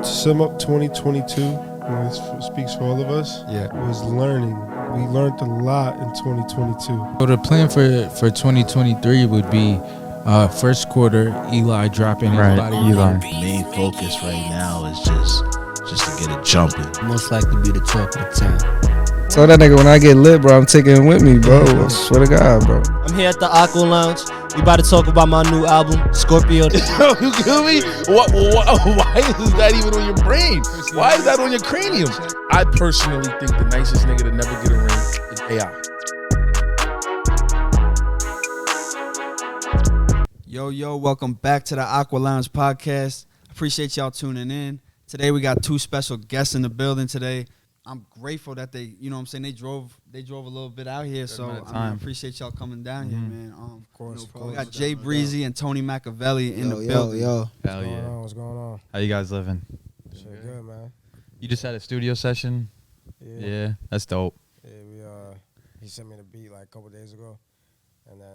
sum up 2022, this speaks for all of us, was learning. We learned a lot in 2022. So the plan for 2023 would be first quarter, Eli dropping his body. Eli. Main focus right now is just to get it jumping. Most likely be the talk of the town. So that nigga, when I get lit, bro, I'm taking it with me, bro. I swear to God, bro. I'm here at the Aqua Lounge. We about to talk about my new album, Scorpio. You kill me? Why is that even on your brain? Why is that on your cranium? I personally think the nicest nigga to never get a ring is AI. Yo, welcome back to the Aqua Lounge podcast. Appreciate y'all tuning in. Today we got two special guests in the building today. I'm grateful that they, you know what I'm saying, they drove a little bit out here, so I appreciate y'all coming down here, man. Of course. We got Breezxy and Tony Maccevelli in the building. Hell Yeah. What's going on? How you guys living? Shit good, man. You just had a studio session? Yeah, that's dope. Yeah, he sent me the beat like a couple days ago, and then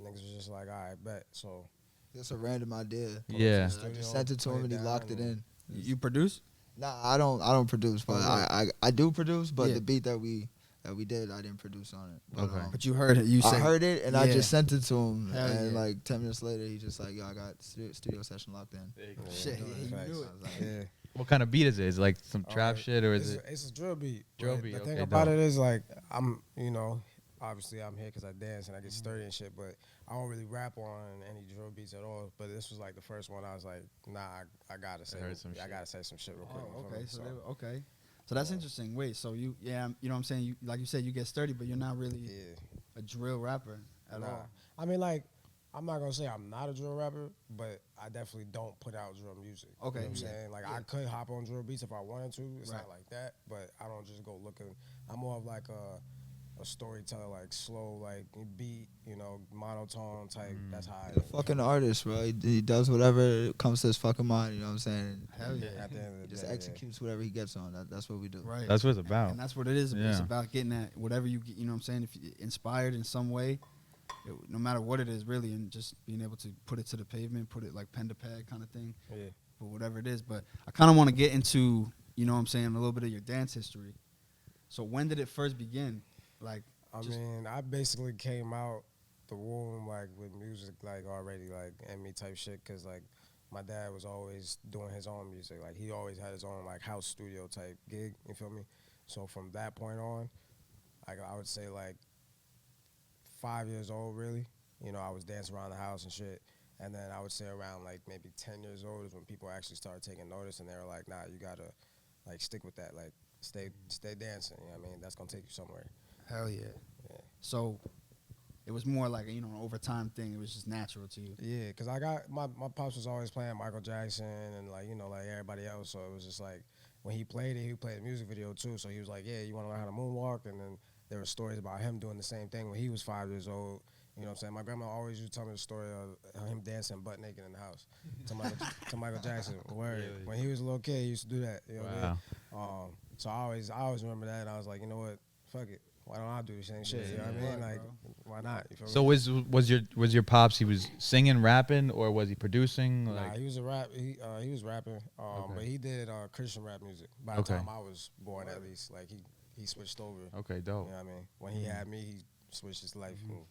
niggas was just like, all right, bet. So it's a random idea. Yeah. I just sent it to him and he locked it in. You produce? Nah, I don't produce, but I do produce. But the beat that we did, I didn't produce on it. But, but you heard it. I heard it and I just sent it to him. Hell and like 10 minutes later, he just like, yo, I got studio session locked in. Shit, you knew it. yeah. What kind of beat is it? Is it like some trap shit or is it? It's a drill beat. Drill beat. The Okay, thing about dope. it is like obviously I'm here because I dance and I get sturdy and shit, but I don't really rap on any drill beats at all. But this was like the first one I was like, nah, I gotta say some shit real quick. Okay. So that's interesting. Wait, so you know what I'm saying? Like you said, you get sturdy, but you're not really a drill rapper at all. I mean, like, I'm not gonna say I'm not a drill rapper, but I definitely don't put out drill music. Okay. You know what I'm saying? Like, I could hop on drill beats if I wanted to. It's not like that, but I don't just go looking. I'm more of like a storyteller, like slow, like beat, monotone type. That's how I He's a fucking artist, bro. He does whatever comes to his fucking mind. You know what I'm saying? Hell yeah. At the end of the He just day, executes whatever he gets on. That's what we do. Right. That's what it's about. And that's what it is. It's about getting at whatever you get, you know what I'm saying? If you're inspired in some way, no matter what it is, really, and just being able to put it to the pavement, put it like pen to pad kind of thing, but whatever it is. But I kind of want to get into, you know what I'm saying, a little bit of your dance history. So when did it first begin? Like, I mean, I basically came out the womb like with music like already like in me type shit, cause like my dad was always doing his own music. Like he always had his own like house studio type gig. You feel me? So from that point on, like I would say like 5 years old really. I was dancing around the house and shit. And then I would say around like maybe 10 years old is when people actually started taking notice, and they were like, nah, you gotta like stick with that. Like stay dancing. You know what I mean? That's gonna take you somewhere. Hell yeah. So it was more like an over time thing. It was just natural to you. Yeah, because I got my pops was always playing Michael Jackson and like everybody else. So it was just like when he played it, he played a music video too. So he was like, yeah, you want to learn how to moonwalk? And then there were stories about him doing the same thing when he was 5 years old. You know what I'm saying? My grandma always used to tell me the story of him dancing butt naked in the house to Michael Jackson. Word. When he was a little kid, he used to do that. You know what I mean? So I always remember that, and I was like, you know what? Fuck it. Why don't I do the same shit? You know what I mean? Like, why not? You feel me? So was your pops? He was singing, rapping, or was he producing? Nah, he was a rap. He was rapping, but he did Christian rap music. By the time I was born, at least, like he switched over. Okay, dope. You know what I mean? When he had me, he switched his life. And,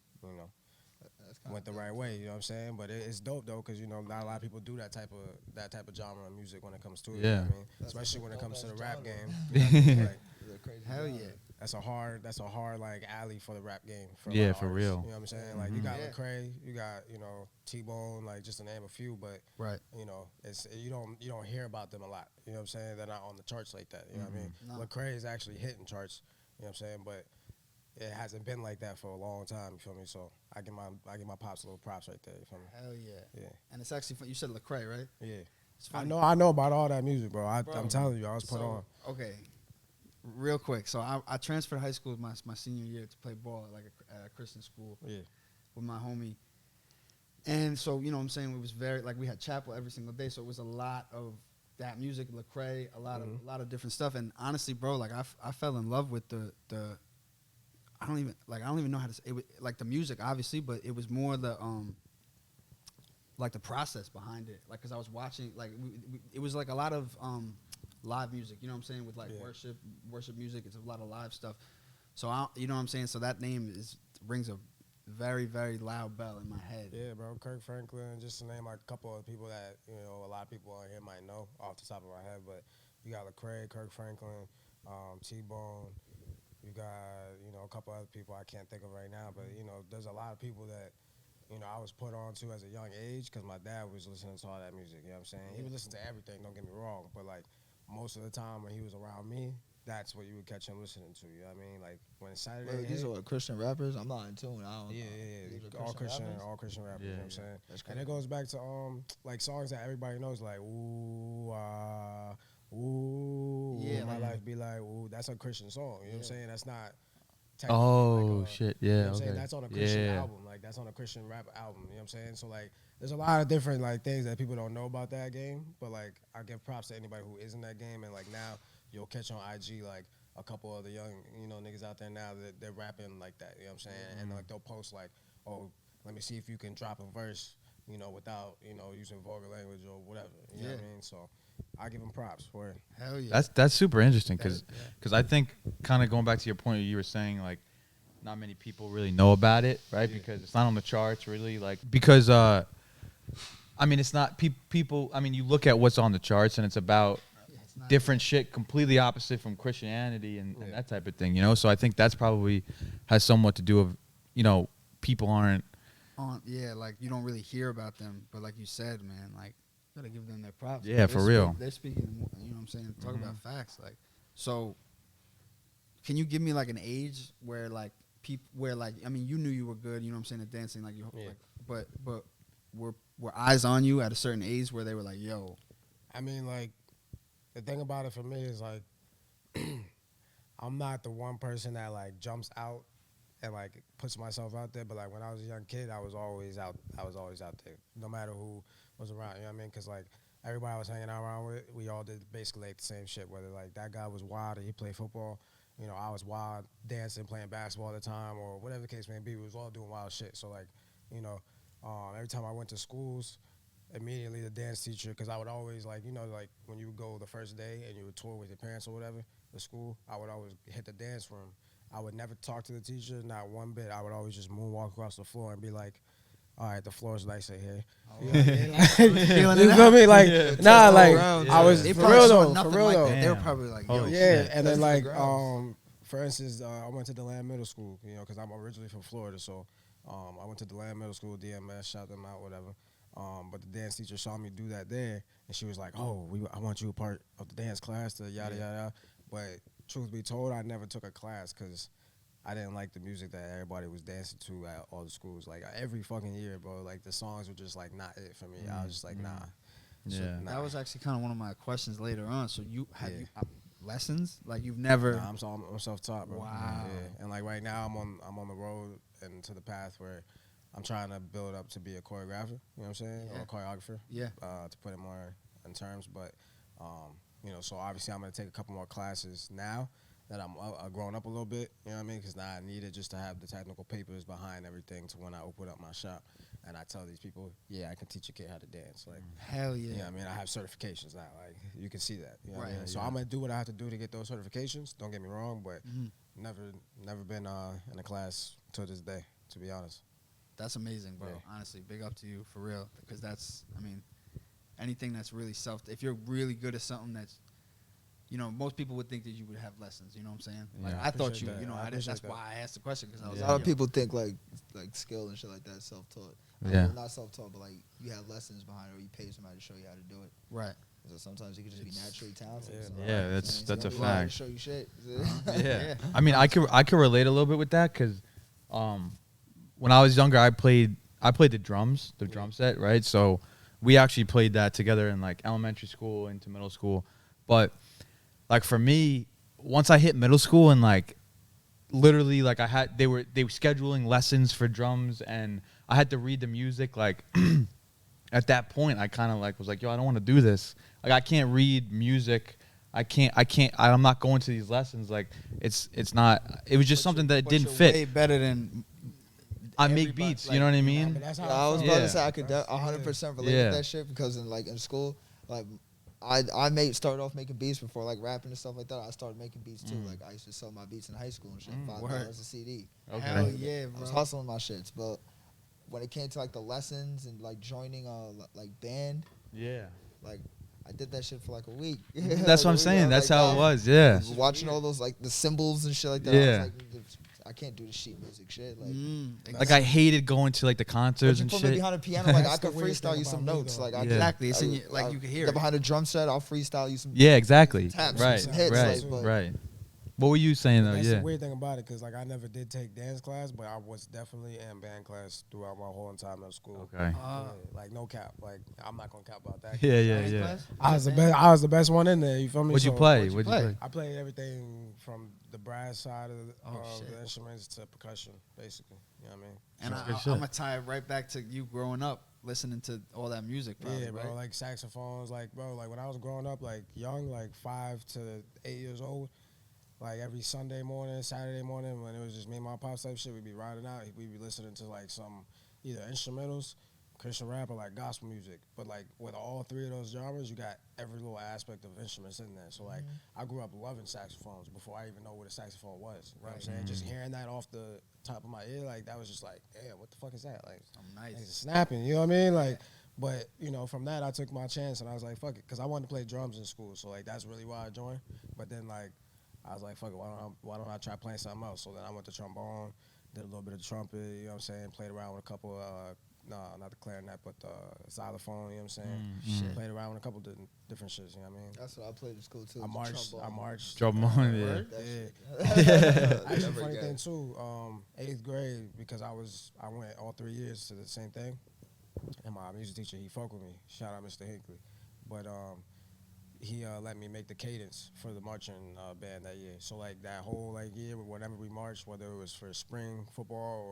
went the right way. You know what I'm saying? But it's dope though, because not a lot of people do that type of genre of music when it comes to it. Yeah. You know what I mean? Especially when it comes to the rap game. Like, hell yeah. That's a hard like alley for the rap game. For for artists, real. You know what I'm saying? Like you got Lecrae, you got T-Bone, like just to name a few, but it's you don't hear about them a lot. You know what I'm saying? They're not on the charts like that. You know what I mean? No. Lecrae is actually hitting charts. You know what I'm saying? But it hasn't been like that for a long time. You feel me? So I give my pops a little props right there. You feel me? Hell yeah. Yeah. And it's actually fun. You said Lecrae, right? Yeah. It's funny. I know about all that music, bro. I'm telling you, I was put on. Okay. Real quick, so I transferred high school my senior year to play ball at a Christian school with my homie. And so, you know what I'm saying, it was very, like we had chapel every single day, so it was a lot of that music, Lecrae, a lot of different stuff. And honestly, bro, like I fell in love with the I don't even know how to say it, like the music obviously, but it was more the like the process behind it. Like, cause I was watching, like it was like a lot of live music. You know what I'm saying? With like worship music. It's a lot of live stuff. So you know what I'm saying? So that name rings a very, very loud bell in my head. Yeah, bro. Kirk Franklin, just to name like a couple of people that, you know, a lot of people on here might know off the top of my head, but you got Lecrae, Kirk Franklin, T-Bone. You got, you know, a couple other people I can't think of right now, but, you know, there's a lot of people that, you know, I was put on to as a young age because my dad was listening to all that music, you know what I'm saying? He would listen to everything, don't get me wrong, but, like, most of the time when he was around me, that's what you would catch him listening to, you know what I mean? Like, when Saturday Wait, these are what, Christian rappers? I'm not in tune. I don't know. Yeah. All Christian rappers, you know what I'm saying? That's And it goes back to, like, songs that everybody knows, like, ooh, ooh, Yeah, my like, life be like, ooh, that's a Christian song, you know what I'm saying? That's not Oh like shit! you know Yeah. what I'm saying? Okay. That's on a Christian Yeah. album. Like, that's on a Christian rap album. You know what I'm saying? So, like, there's a lot of different, like, things that people don't know about that game. But, like, I give props to anybody who is in that game. And, like, now you'll catch on IG, like, a couple of the young, you know, niggas out there now that they're rapping like that. You know what I'm saying? And, like, they'll post, like, oh, let me see if you can drop a verse, you know, without, you know, using vulgar language or whatever. You know what I mean? So, I give them props for it. Hell yeah. That's super interesting because I think kind of going back to your point, you were saying like not many people really know about it, right? Because it's not on the charts really, like because I mean it's not people. I mean you look at what's on the charts and it's about different shit, completely opposite from Christianity and that type of thing, you know. So I think that's probably has somewhat to do with, you know, people aren't on. Yeah, like you don't really hear about them, but like you said, man, like gotta give them their props. Yeah, for real. They're speaking, you know what I'm saying? Talk about facts. Like, so can you give me like an age where like people, where like, I mean, you knew you were good, you know what I'm saying, at dancing, like, like but were eyes on you at a certain age where they were like, yo. I mean, like, the thing about it for me is like, I'm not the one person that like jumps out and like puts myself out there. But like when I was a young kid, I was always out there, no matter who was around. You know what I mean? Because like everybody I was hanging out around with, we all did basically like the same shit. Whether like that guy was wild and he played football, you know, I was wild dancing, playing basketball at the time, or whatever the case may be. We was all doing wild shit. So like, you know, every time I went to schools, immediately the dance teacher, because I would always like, you know, like when you would go the first day and you would tour with your parents or whatever, the school, I would always hit the dance room. I would never talk to the teacher, not one bit. I would always just moonwalk across the floor and be like, all right, the floor is nice in here. You know what I mean? Like, you feel me? Like, nah, like, I was, They for probably real saw though, nothing for real like though. that. They were probably like, yo, Yeah, and then like, grounds. for instance, I went to DeLand Middle School, you know, because I'm originally from Florida, so I went to DeLand Middle School, DMS, shout them out, whatever. But the dance teacher saw me do that there, and she was like, oh, I want you a part of the dance class, the yada, yada. But truth be told, I never took a class because I didn't like the music that everybody was dancing to at all the schools. Like, every fucking year, bro, like, the songs were just, like, not it for me. I was just like, nah. So, Yeah. That was actually kind of one of my questions later on. So you have you lessons? Like you've never? Nah, I'm self-taught, bro. Wow. Yeah. And like right now, I'm on the road and to the path where I'm trying to build up to be a choreographer. You know what I'm saying? Yeah. Or a choreographer. Yeah. To put it more in terms, but you know, so obviously I'm gonna take a couple more classes now that I'm grown up a little bit. You know what I mean? Because now I need it just to have the technical papers behind everything to when I open up my shop and I tell these people, yeah, I can teach a kid how to dance. Like, Hell yeah. you know what I mean? I have certifications now. Like, you can see that. You know what I Right. mean? So I'm going to do what I have to do to get those certifications. Don't get me wrong, but never been in a class till this day, to be honest. That's amazing, bro. Yeah. Honestly, big up to you for real. Because that's, I mean, anything that's really if you're really good at something that's, you know, most people would think that you would have lessons. You know what I'm saying? Like, Yeah. I thought Appreciate you, that. you know, I appreciate that's that. why I asked the question because I was A like, lot of yo. people think like skill and shit like that self-taught. Yeah. Not self-taught, but like you have lessons behind it or you pay somebody to show you how to do it. Right. So sometimes you can just be naturally talented. Yeah, so, bro. Yeah, you know that's what I'm a saying? Somebody fact. Show you shit. Yeah. I mean, I could relate a little bit with that because when I was younger, I played the drums, the drum set, right? So we actually played that together in like elementary school into middle school. But like for me, once I hit middle school and like literally like they were scheduling lessons for drums and I had to read the music. Like at that point, I kind of like was like, yo, I don't want to do this. Like I can't read music. I'm not going to these lessons. Like it's not. It was just something that But didn't you're fit. way better than I make everybody, beats. You know what I I mean? mean, that's how I was I about felt. to say I could That's- 100% relate Yeah. to that shit because in school, like I started off making beats before like rapping and stuff like that. I started making beats too. Like I used to sell my beats in high school and shit, $5 a CD. Okay. Hell yeah, I was bro. hustling my shits, but when it came to like the lessons and like joining like band, Yeah. like I did that shit for like a week. That's what I'm saying. I That's like, how it nah. was. Yeah. Watching all those like the symbols and shit like that. Yeah. I was like, I can't do the sheet music shit. Like, Like I hated going to like the concerts you and put me shit. behind a piano, like I That's the could weird freestyle thing you some about me, notes. though. Like Yeah. I Exactly. It's in your, like I- you can hear get it. behind a drum set. I'll freestyle you some. Yeah, exactly. Taps, Right. some hits, Right. like, but- Right. What were you saying though? That's Yeah. the weird thing about it, because like I never did take dance class, but I was definitely in band class throughout my whole time at school. Okay. Yeah, like no cap. Like I'm not gonna cap about that. Yeah. Yeah. Dance Yeah. class? I was the best. I was the best one in there. You feel me? What'd you So, play? what'd you What'd you play? play? I played everything from the brass side of shit. the instruments to percussion, basically. You know what I mean? And That's good I'm shit. gonna tie it right back to you growing up, listening to all that music. Probably, Yeah, bro. right? Like saxophones, like bro. Like when I was growing up, like young, like 5 to 8 years old. Like every Sunday morning, Saturday morning, when it was just me and my pops type shit, we'd be riding out. We'd be listening to like some either instrumentals, Christian rap, or like gospel music. But like with all three of those genres, you got every little aspect of instruments in there. So like I grew up loving saxophones before I even know what a saxophone was. You know what I'm saying? Just hearing that off the top of my ear, like that was just like, damn, what the fuck is that? Like, Nice. it's snapping. You know what I mean? Like. But, you know, from that, I took my chance, and I was like, fuck it, because I wanted to play drums in school. So, like, that's really why I joined. But then, like, I was like, fuck it, why don't I try playing something else? So then I went to trombone, did a little bit of trumpet, you know what I'm saying? Played around with a couple, not the clarinet, but the xylophone, you know what I'm saying? Played around with a couple different shits, you know what I mean? That's what I played in school too. I marched. Trombone. Yeah. Yeah. Actually, funny thing too. 8th grade, because I went all 3 years to the same thing, and my music teacher, he fucked with me. Shout out Mr. Hinckley, but he let me make the cadence for the marching band that year. So like that whole like year, whenever we marched, whether it was for spring football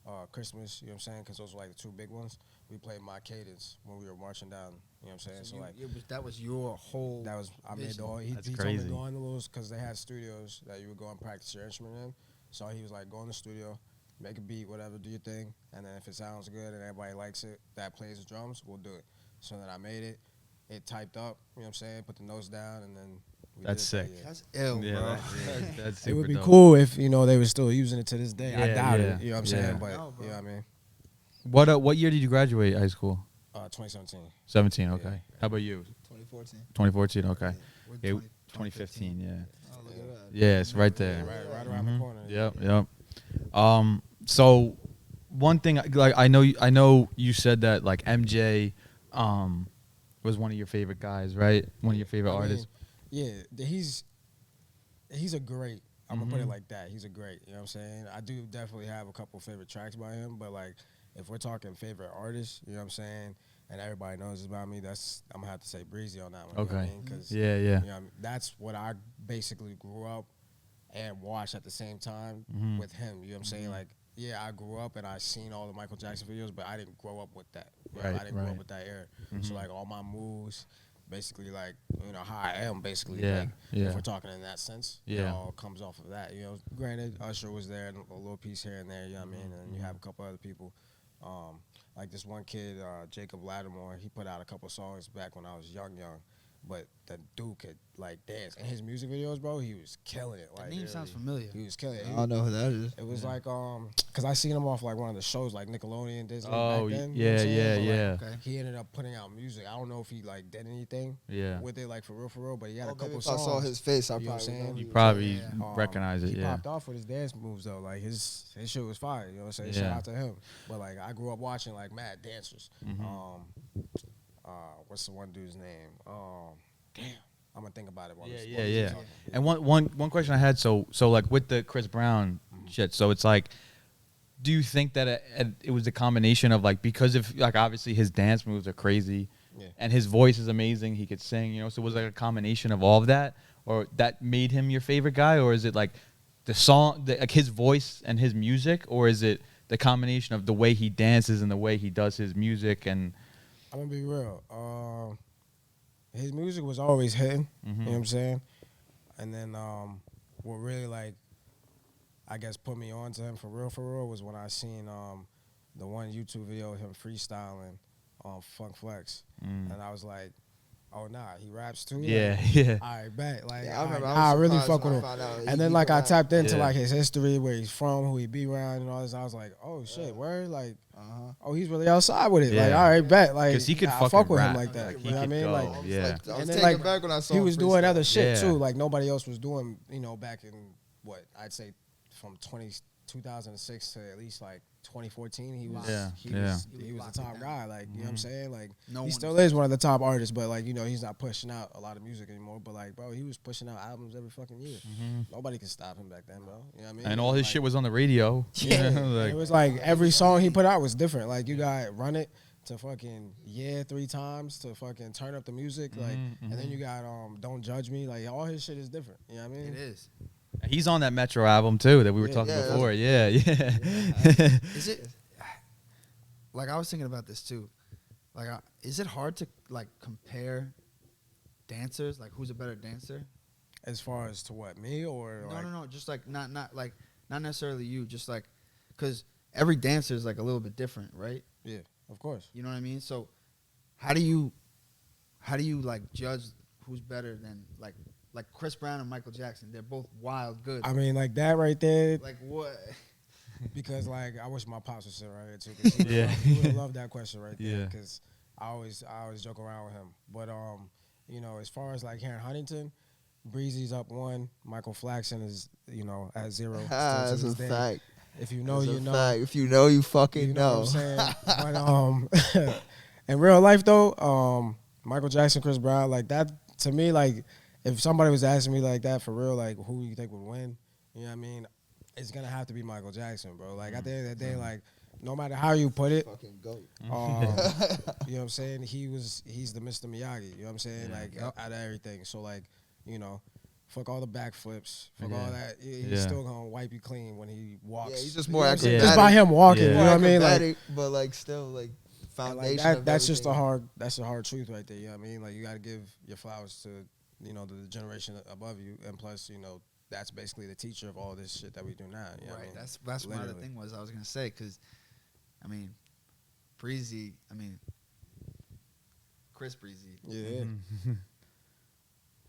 or Christmas, you know what I'm saying? Because those were like the two big ones. We played my cadence when we were marching down. You know what I'm saying? So like. That was your whole. That was I made vision. all. He That's told crazy. me go in the little because they had studios that you would go and practice your instrument in. So he was like, go in the studio, make a beat, whatever, do your thing, and then if it sounds good and everybody likes it, that plays the drums, we'll do it. So then I made it. It typed up. You know what I'm saying? Put the notes down, and then. That's did it that sick. year. That's ill, Yeah. bro. That's It super would be dope. cool if you know they were still using it to this day. I Yeah, doubt yeah, it. You know what I'm yeah. saying? But No, bro. you know what I mean? What year did you graduate high school? 2017. 17. Okay. Yeah. How about you? 2014. 2014. Okay. We're Yeah, 20 2015. Yeah. Oh, look at that. Yeah, it's right there. Right around the corner. Yep. So one thing, like I know you said that like MJ, was one of your favorite guys, right? One of your favorite I mean, artists. Yeah, he's a great. I'm gonna put Mm-hmm. it like that. He's a great. You know what I'm saying? I do definitely have a couple favorite tracks by him, but like if we're talking favorite artists, you know what I'm saying? And everybody knows about me. I'm gonna have to say Breezxy on that one. You know what I Okay. mean? 'Cause, Yeah. you know what I mean? That's what I basically grew up and watched at the same time Mm-hmm. with him. You know what I'm saying? Like, yeah, I grew up and I seen all the Michael Jackson videos, but I didn't grow up with that. You know, Right, I didn't grow right. up with that era. Mhm. So like all my moves, basically like you know how I am basically. Yeah, Like, yeah. If we're talking in that sense, it Yeah. all comes off of that. You know, granted, Usher was there and a little piece here and there. You know what I mean? And you have a couple other people. Like this one kid, Jacob Lattimore, he put out a couple songs back when I was young, but the dude could like dance. In his music videos, bro, he was killing it. Like That name sounds familiar. he was killing it. I don't know who that is. It was like cause I seen him off like one of the shows like Nickelodeon, Disney Oh, back then. yeah, you know what I'm saying? But, yeah. like, Okay. he ended up putting out music. I don't know if he like did anything Yeah. with it like for real, but he had a Well, maybe couple if I songs. saw his face, I You know what I'm probably saying? know who You he probably Yeah. recognize it. He Yeah. popped off with his dance moves though. Like his shit was fire. You know what I'm saying? Yeah. Shout out to him. But like I grew up watching like mad dancers. Mhm. What's the one dude's name? Damn. I'm gonna think about it. While Yeah, this- yeah, while this yeah. talking. And one question I had, so like with the Chris Brown shit, so it's like, do you think that it was a combination of like, because of like obviously his dance moves are crazy, Yeah. and his voice is amazing, he could sing, you know, so it was like a combination of all of that, or that made him your favorite guy, or is it like the song, like his voice and his music, or is it the combination of the way he dances and the way he does his music and I'm gonna be real. His music was always hitting. You know what I'm saying? And then what really like I guess put me on to him for real was when I seen the one YouTube video of him freestyling on Funk Flex, and I was like, oh nah, he raps too. Yeah, Like, yeah. all right, bet. Like, Yeah, I remember. I really surprised fuck when with I him. found out And he then like could I rap. tapped into Yeah. like his history, where he's from, who he be around, and all this. I was like, oh shit, word. Like, oh, he's really outside with it. Like, Yeah. all right, bet. Like, 'Cause he could I fucking fuck with him rap. like that. Like, he You know what I could mean? go. Like, Yeah. I and was then taken like back when I saw he him was doing freestyle. other shit Yeah. too. Like nobody else was doing. Back in what I'd say from 2006 to at least like 2014, he was Yeah. he Yeah. was he was the top guy. Like you know what I'm saying? Like No he one still was- is one of the top artists, but like he's not pushing out a lot of music anymore. But like bro, he was pushing out albums every fucking year. Nobody could stop him back then, bro. You know what I mean? And all his Like, shit was on the radio. yeah, Like, it was like every song he put out was different. Like you got Run It to fucking 3 times to fucking Turn Up the Music, like, and then you got Don't Judge Me. Like all his shit is different. You know what I mean? It is. he's on that Metro album too that we were Yeah. talking Yeah, before. Yeah, yeah. Is it? Like I was thinking about this too. Like, is it hard to like compare dancers? Like, who's a better dancer? As far as to what, me or like, No. Just like not necessarily you. Just like, cause every dancer is like a little bit different, right? Yeah, of course. You know what I mean? So, how do you like judge who's better than like Chris Brown and Michael Jackson? They're both wild good. I mean, like that right there, Like what? because like I wish my pops was sitting right here too. 'Cause he would Yeah. love, he would love that question right there. Yeah. Because I always joke around with him. But as far as like here in Huntington, Breezy's up 1. Michael Flaxon is at 0. still to That's a this day. fact. If you know, That's you a know. fact. If you know, you fucking You know know. what I'm saying? But in real life though, Michael Jackson, Chris Brown, like that to me, like if somebody was asking me like that for real, like who you think would win, you know what I mean? It's gonna have to be Michael Jackson, bro. Like at the end of the day, like no matter how you put it, Fucking goat. you know what I'm saying? He's the Mr. Miyagi, you know what I'm saying? Yeah. Like out of everything. So like, fuck all the backflips, fuck Yeah. all that. He's Yeah. still gonna wipe you clean when he walks. Yeah, he's just You more know what I'm saying? acrobatic. Just by him walking, Yeah. you know what I mean? Like, Acrobatic, but like still like and, foundation. like of that's just everything. that's a hard truth right there. You know what I mean? Like you gotta give your flowers to the generation above you, and plus that's basically the teacher of all this shit that we do now. You know what I Right. mean? That's what my other Literally. thing was. I was gonna say because, I mean, Breezy. I mean, Chris Breezy. Yeah.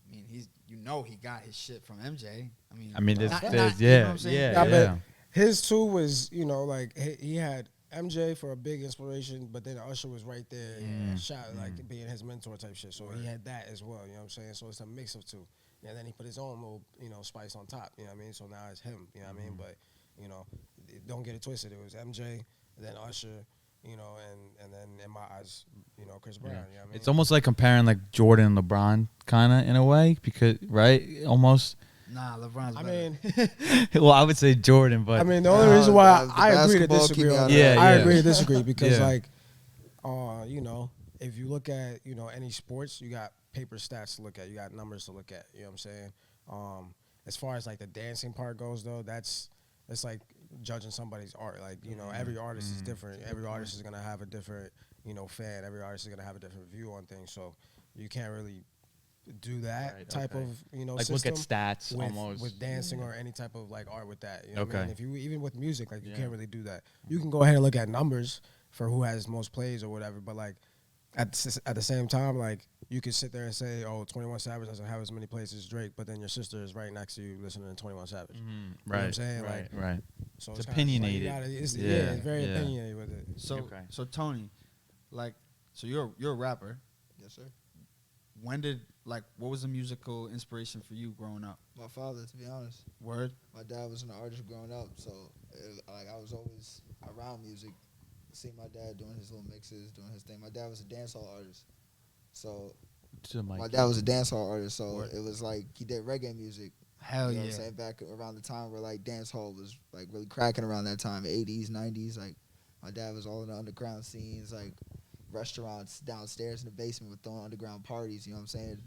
I mean, he got his shit from MJ. I mean, this, not- this- not- you know yeah, what I'm saying? yeah, Yeah, yeah. but his too was like he had MJ for a big inspiration, but then Usher was right there, like being his mentor type shit. So he had that as well. You know what I'm saying? So it's a mix of two. And then he put his own little spice on top. You know what I mean? So now it's him. You know what I mean? But don't get it twisted. It was MJ, then Usher. And then in my eyes, Chris Brown. Yeah. You know what I mean? It's almost like comparing like Jordan and LeBron, kind of in a way, because right, almost. Nah, LeBron's I better. mean, Well, I would say Jordan, but I mean, the only reason why the I agree to basketball disagree keep me on out that, of it. I Yeah, agree yeah. to disagree because, Yeah. like, if you look at, any sports, you got paper stats to look at, you got numbers to look at. You know what I'm saying? As far as like the dancing part goes, though, it's like judging somebody's art. Like, every artist is different. Every artist is gonna have a different, fan. Every artist is gonna have a different view on things. So you can't really do that Right, type okay. of, like system look at stats with, almost. with dancing or any type of like art with that. You know what I Okay. mean? If you even with music, like you Yeah. can't really do that. You can go ahead and look at numbers for who has most plays or whatever, but like at the same time, like you could sit there and say, oh, 21 Savage doesn't have as many plays as Drake, but then your sister is right next to you listening to 21 Savage. Mhm, You know right, what I'm saying? right, Like, right. So It's kinda just like you opinionated. gotta- it's Yeah, very yeah. opinionated with it. So Okay. so Tony, like, so you're a rapper. Yes, sir. What was the musical inspiration for you growing up? My father, to be honest. Word. My dad was an artist growing up, so I was always around music. See my dad doing his little mixes, doing his thing. My dad was a dancehall artist, so To the mic. my dad was a dancehall artist. So Word. it was like he did reggae music. Hell You know yeah. what I'm saying? Back around the time where like dancehall was like really cracking around that time, 80s, 90s. Like my dad was all in the underground scenes, like restaurants downstairs in the basement with throwing underground parties. You know what I'm saying?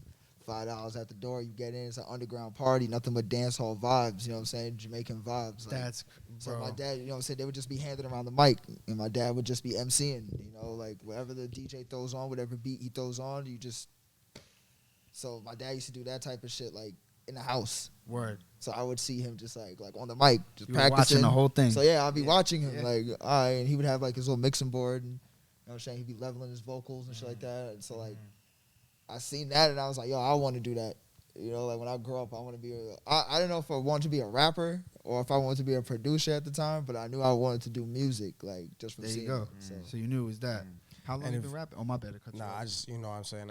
$5 at the door, you get in. It's an underground party, nothing but dancehall vibes. You know what I'm saying? Jamaican vibes. Like, That's so bro. my dad, you know what I'm saying, they would just be handing around the mic, and my dad would just be emceeing, like whatever the DJ throws on, whatever beat he throws on, you just. So my dad used to do that type of shit, like in the house. Word. So I would see him just like on the mic, just You were practicing watching the whole thing. So yeah, I'd be watching him like, all right, and he would have like his little mixing board, and you know what I'm saying, he'd be leveling his vocals and shit like that. And so like, I seen that, and I was like, yo, I want to do that. You know, like when I grow up, I want to be. I don't know if I wanted to be a rapper or if I wanted to be a producer at the time, but I knew I wanted to do music, like just from There seeing you go. it. So you knew it was that. How long And you if- been rapping? Oh, my bad. I cut you Nah, off. I just, you know what I'm saying?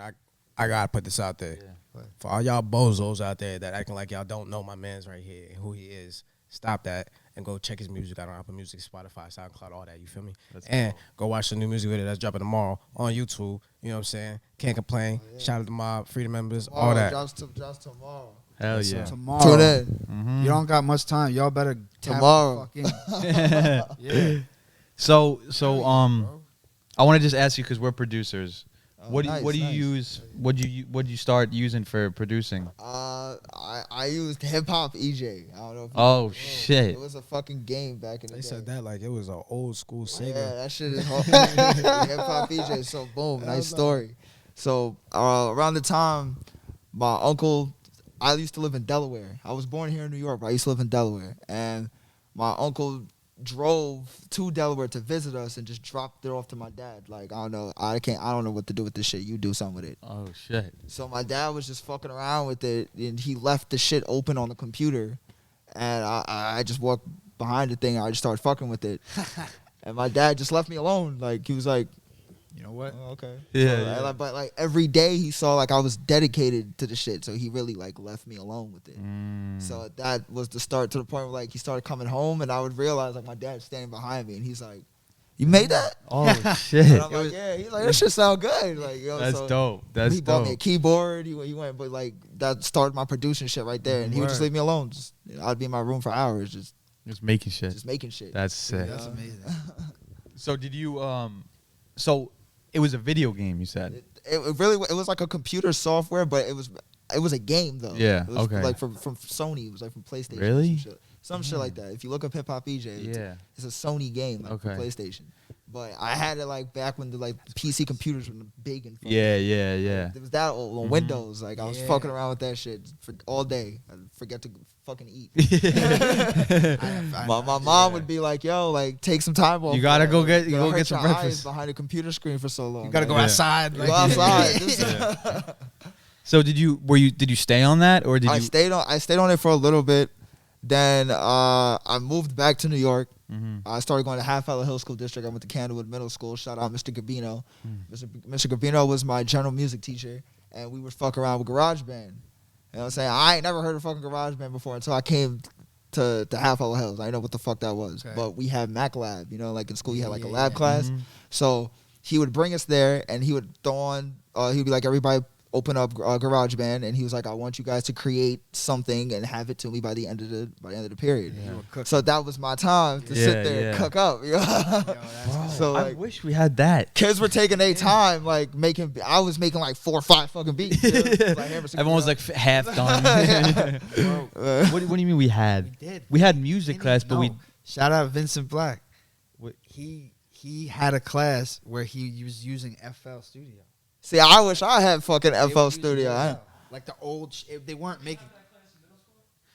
I gotta put this out there. Yeah. For all y'all bozos out there that acting like y'all don't know my man's right here and who he is, stop that and go check his music out on Apple Music, Spotify, SoundCloud, all that. You feel me? And go watch the new music video that's dropping tomorrow on YouTube. You know what I'm saying? Can't complain. Shout out to my freedom members, all that. Drops tomorrow. Hell yeah. Tomorrow. Tune in. Mm-hmm. You don't got much time. Y'all better tap Tomorrow. the fuck in. Yeah. So bro. I want to just ask you because we're producers. Oh, What do nice, you nice. use? What do you start using for producing? I used hip hop EJ. I don't know. If you Oh know. shit! It was a fucking game back in the They day. said that like it was an old school Yeah, Sega. that shit is hip hop EJ. So boom, nice story. So around the time my uncle, I used to live in Delaware. I was born here in New York, but I used to live in Delaware, and my uncle drove to Delaware to visit us and just dropped it off to my dad. Like, I don't know what to do with this shit. You do something with it. Oh shit! So my dad was just fucking around with it, and he left the shit open on the computer, and I just walked behind the thing. And I just started fucking with it, and my dad just left me alone. Like, he was like, You know what? oh, okay, Yeah, So, yeah. but like every day he saw like I was dedicated to the shit, so he really like left me alone with it. Mm. So that was the start to the point where like he started coming home, and I would realize like my dad's standing behind me, and he's like, "You made that?" Oh And shit! I'm like, "Yeah." He's like, "That shit sound good." Like, yo, That's so dope. That's he bought me a dope. keyboard. He went, but like that started my producing shit right there, and he would just Word. leave me alone. Just, I'd be in my room for hours, just Making shit. making shit. That's sick. That's amazing. So did you So it was a video game. You said. It really it was like a computer software, but it was a game though. Yeah, It was okay. Like from Sony. It was like from PlayStation. Really? Some shit like that. If you look up Hip Hop EJ, Yeah. it's a Sony game like for Okay. PlayStation. But I had it like back when the PC computers were big and fucking, Yeah, yeah, yeah. It was that old on Windows. Like I was Yeah. fucking around with that shit for all day. I'd forget to fucking eat. My mom would be like, "Yo, like take some time off. You gotta man. go Like, get- you it'll go get hurt some your eyes breakfast." behind a computer screen for so long. You gotta go Yeah. outside. Go outside. So did you stay on that or did I you? stayed on it for a little bit. Then I moved back to New York. Mhm. I started going to Half Valley Hill School District. I went to Candlewood Middle School. Shout out Mr. Gabino. Mr. Gabino was my general music teacher, and we would fuck around with GarageBand. You know what I'm saying? I ain't never heard of fucking GarageBand before until I came to Half Valley Hills. I didn't know what the fuck that was. Okay. But we had Mac Lab. You know, like in school you had like a Yeah, lab yeah. class. Mhm. So he would bring us there, and he would throw on. He'd be like, everybody open up GarageBand, and he was like, I want you guys to create something and have it to me by the end of the period. You were cooking. So that was my time to Yeah, sit there and yeah. cook up. You know? Yo, that's So I like, wish we had that. kids were taking their time, like making. I was making like 4 or 5 fucking beats. You know? Like, Hammer Everyone was like half done. what do you mean we had? We did. We had music class, but we. No. Shout out Vincent Black. What- He had a class where he was using FL Studio. See, I wish I had fucking They FL were using Studio. FL. Like the old. They weren't making.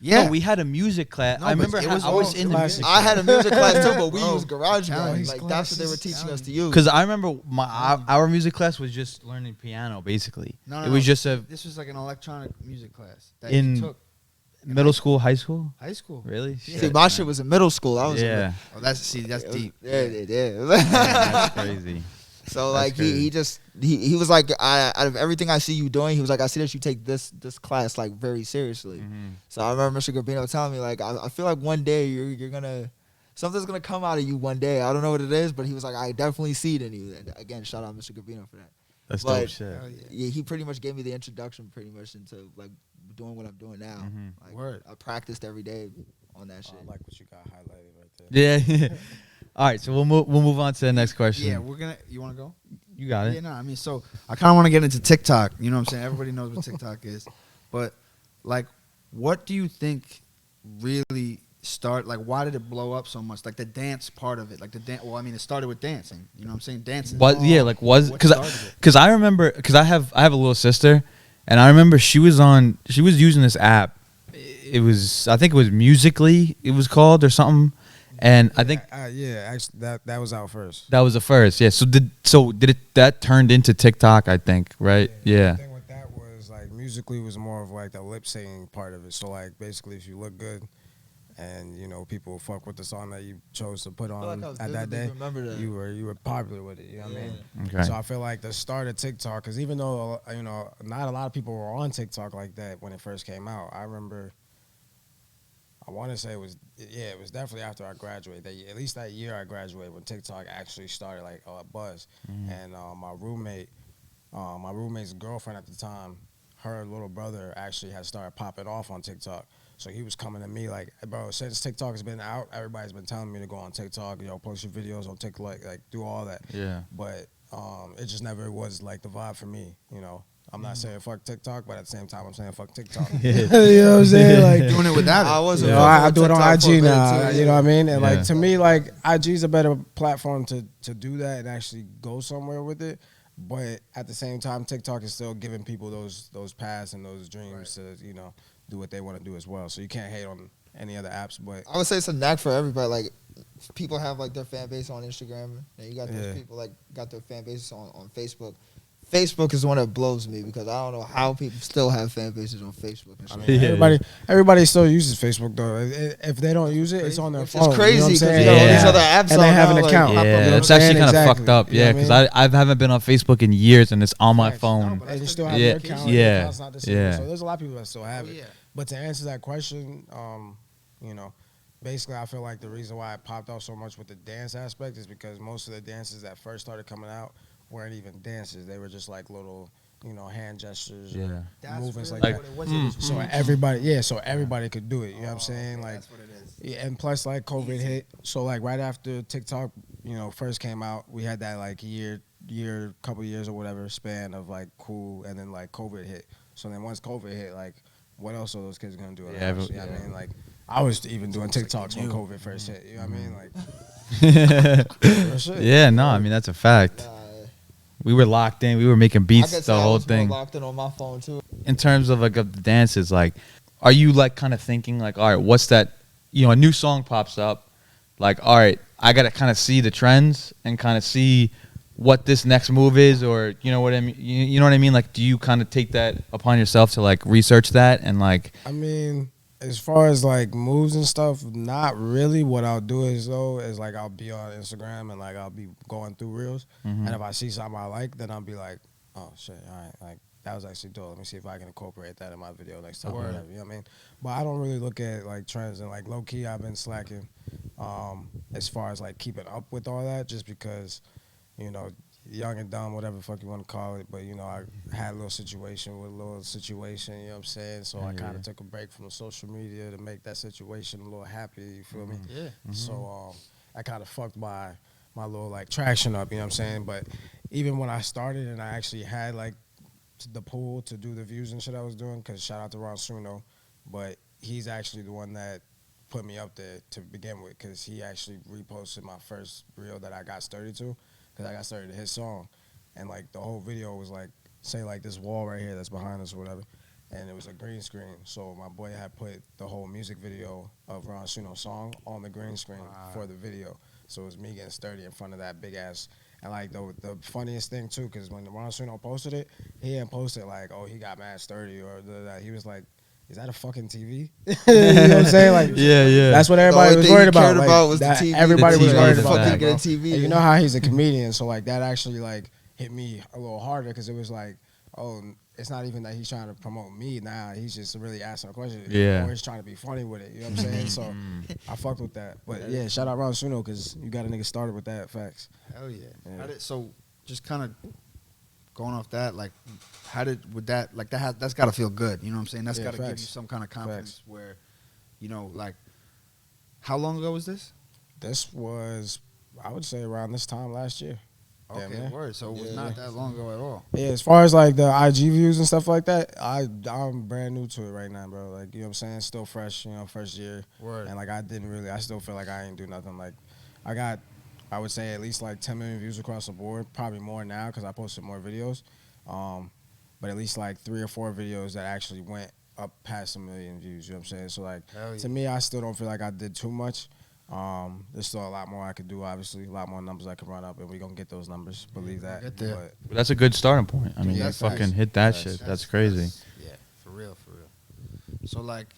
Yeah. No, we had a music class. No, I but remember it was I was all in the classic. music I had a music class too, but we Bro, used GarageBand. Chinese Like that's what they were classes, teaching us to Chinese. use. because I remember our music class was just learning piano basically. No, It was just a This was like an electronic music class that In- he took middle school, high school. high school. Really? Yeah. See, my shit was in middle school. I was in Yeah, Oh, that's deep. Yeah. that's crazy. So That's like crazy. he was like, out of everything I see you doing, he was like, I see that you take this class like very seriously. Mhm. So I remember Mr. Garbino telling me like, I feel like one day you're gonna something's gonna come out of you one day. I don't know what it is, but he was like, I definitely see it in you. And again, shout out Mr. Garbino for that. That's But- dope shit. Hell yeah. Yeah, he pretty much gave me the introduction pretty much into like doing what I'm doing now. Mhm. Like, Word. I practiced every day on that shit. I like what you got highlighted right there. Yeah. All right, so we'll move on to the next question. Yeah, we're gonna. You want to go? You got it. Yeah, no. I mean, so I kind of want to get into TikTok. You know what I'm saying? Everybody knows what TikTok is, but like, what do you think really start? Like, why did it blow up so much? Like the dance part of it. Like the dance. Well, I mean, it started with dancing. You know what I'm saying? Dancing. What? Yeah, like was What because started it? I remember because I have a little sister, and I remember she was using this app it was, I think it was Musically, it was called or something. And I think yeah, actually that was out first. that was the first. Yeah. So did it, that turned into TikTok, I think, right? Yeah. The thing with that was like Musically was more of like the lip syncing part of it. So like basically, if you look good, and you know people fuck with the song that you chose to put on at that day, you were popular with it. You know what I mean? Okay. So I feel like the start of TikTok, because even though you know not a lot of people were on TikTok like that when it first came out, I remember. I want to say it was definitely after I graduated. At least that year I graduated when TikTok actually started like a buzz. And my roommate's girlfriend at the time, her little brother actually had started popping off on TikTok. So he was coming to me like, bro, since TikTok has been out, everybody's been telling me to go on TikTok, post your videos on TikTok, like do all that. Yeah. But it just never was like the vibe for me, I'm not saying fuck TikTok, but at the same time, I'm saying fuck TikTok. You know what I'm saying? Like Doing it without it. I wasn't. I do it on IG now. Too, you know what I mean? And Yeah. like to me, like IG's a better platform to do that and actually go somewhere with it. But at the same time, TikTok is still giving people those paths and those dreams to do what they want to do as well. So you can't hate on any other apps. But I would say it's a knack for everybody. Like people have like their fan base on Instagram, and you got those people like got their fan bases on Facebook. Facebook is the one that blows me because I don't know how people still have fan bases on Facebook. And shit. I mean, everybody still uses Facebook though. If they don't use it, it's on their phone. It's crazy because you know all these other apps and they have an now, account. Like, Yeah, it's actually kind of fucked up. Yeah, because I haven't been on Facebook in years, and it's on my phone. And you still have Yeah, your account. yeah, Your account's not the same. yeah. So there's a lot of people that still have it. yeah. But to answer that question, basically I feel like the reason why it popped off so much with the dance aspect is because most of the dances that first started coming out weren't even dances. They were just like little, hand gestures, Yeah. or movements really like what that. it was. So everybody could do it. You know what I'm saying? Like, That's what it is. yeah, and plus like COVID hit. So like right after TikTok, first came out, we had that like couple years or whatever span of like cool, and then like COVID hit. So then once COVID hit, like what else are those kids gonna do? Yeah, You know what I mean? Like I was even doing TikToks when COVID first hit. You know what I mean? Like real shit. Yeah, no, I mean that's a fact. We were locked in. We were making I beats guess the I whole was more thing. locked in on my phone too. In terms of like of the dances, like, are you like kind of thinking like, all right, what's that? A new song pops up. Like, all right, I gotta kind of see the trends and kind of see what this next move is, or you know what I mean? You know what I mean? Like, do you kind of take that upon yourself to like research that and like? I mean, as far as like moves and stuff, not really. What I'll do is like I'll be on Instagram and like I'll be going through reels, and if I see something I like, then I'll be like, oh shit, all right, like that was actually dope. Let me see if I can incorporate that in my video next time. Or whatever, you know what I mean? But I don't really look at like trends, and like low key, I've been slacking as far as like keeping up with all that, just because young and dumb, whatever the fuck you want to call it. But I had a little situation, you know what I'm saying? So I kind of took a break from social media to make that situation a little happier, you feel me? Yeah. So I kind of fucked my little like traction up, you know what I'm saying? But even when I started and I actually had like the pool to do the views and shit I was doing, because shout out to Ron Suno, but he's actually the one that put me up there to begin with, because he actually reposted my first reel that I got started to, because I got started to his song, and like the whole video was like, say like this wall right here that's behind us or whatever, and it was a green screen. So my boy had put the whole music video of Ron Suno's song on the green screen for the video. So it was me getting sturdy in front of that big ass. And like the funniest thing too, because when Ron Suno posted it, he didn't post it like, oh, he got mad sturdy or that. He was like, is that a fucking TV? You know what I'm saying? Like, Yeah. that's what everybody was worried about. Like, was the that TV. everybody was TV worried was about the that, fact. bro. TV. And you know how he's a comedian, so like that actually like hit me a little harder, because it was like, oh, it's not even that he's trying to promote me now. He's just really asking a question. Yeah. Or he's trying to be funny with it. You know what I'm saying? So I fucked with that. But yeah, shout out Ron Suno, because you got a nigga started with that. Facts. Hell yeah. Yeah. So just kind of going off that, like, that's got to feel good. You know what I'm saying? That's Yeah, got to give you facts. some kind of confidence Facts. where, like, how long ago was this? This was, I would say, around this time last year. Yeah, Okay, man. word. So it was Yeah. not that long ago at all. Yeah, as far as like the IG views and stuff like that, I'm brand new to it right now, bro. Like, you know what I'm saying? Still fresh, first year. Word. And like I still feel like I ain't do nothing. Like I got, I would say at least like 10 million views across the board, probably more now because I posted more videos. But at least like 3 or 4 videos that actually went up past 1 million views. You know what I'm saying? So like Hell to yeah. me, I still don't feel like I did too much. There's still a lot more I could do. Obviously, a lot more numbers I can run up, and we gonna get those numbers. Believe that. get there. But But that's a good starting point. I mean, Yeah, you facts. fucking hit that Facts. shit. That's crazy. Yeah, for real. So like,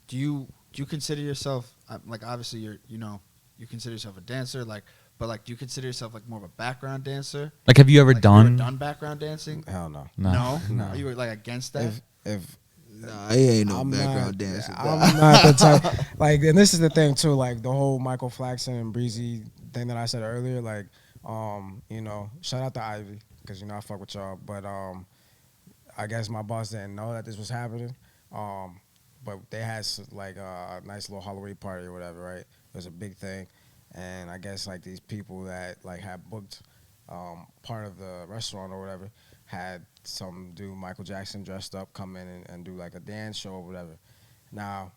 do you consider yourself like obviously you consider yourself a dancer but like do you consider yourself like more of a background dancer? Like, have you ever Like, done? you ever done background dancing? hell no. No. No. Are you like against that? If Nah, he ain't no I'm background not, dancer. I'm not the type. Like, and this is the thing too. Like the whole Michael Flaxen and Breezxy thing that I said earlier. Like, shout out to Ivy because I fuck with y'all. But I guess my boss didn't know that this was happening. But they had like a nice little Halloween party or whatever, right? It was a big thing, and I guess like these people that like had booked part of the restaurant or whatever had some dude Michael Jackson dressed up come in and do like a dance show or whatever. Now,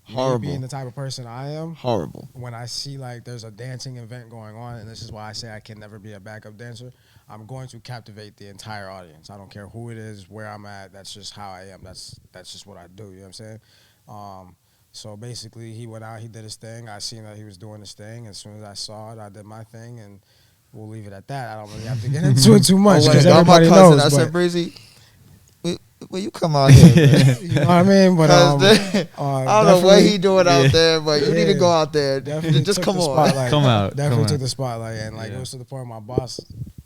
Horrible. me being the type of person I am, Horrible. when I see like there's a dancing event going on, and this is why I say I can never be a backup dancer, I'm going to captivate the entire audience. I don't care who it is, where I'm at. That's just how I am. That's just what I do. You know what I'm saying? So basically, he went out, he did his thing. I seen that he was doing his thing. As soon as I saw it, I did my thing, and we'll leave it at that. I don't really have to get into it too much because everybody knows. I said, but- Breezxy, will you come out here, man? you know what I mean? But I don't know what he doing out there, but you need to go out there. Definitely Just took come the on. spotlight. Come out. Definitely Come took out. the spotlight, and like Yeah. it was to the point where my boss,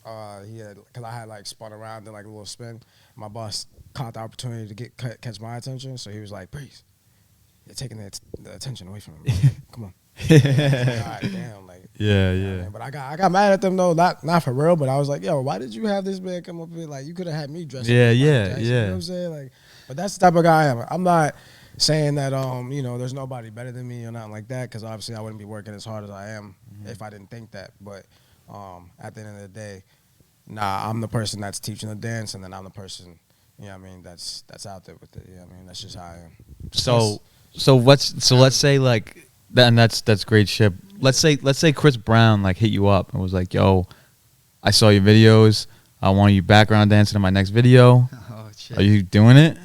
because I had like spun around, did like a little spin. My boss caught the opportunity to catch my attention, so he was like, "Breeze, you're taking the attention away from him. Bro. Come on." God damn, like Yeah, you know what I yeah. mean? But I got mad at them though, not for real, but I was like, "Yo, why did you have this man come up here? Like you could have had me dressed." Yeah, up like yeah, Michael Jackson, You know yeah. what I'm saying? Like, but that's the type of guy I am. I'm not saying that there's nobody better than me or nothing like that, because obviously I wouldn't be working as hard as I am if I didn't think that. But at the end of the day, I'm the person that's teaching the dance, and then I'm the person, you know what I mean, that's out there with it. You know what I mean? That's just how I am. So let's say like that, and that's great shit. Let's say Chris Brown like hit you up and was like, "Yo, I saw your videos. I want you background dancing in my next video. Oh shit. Are you doing it?"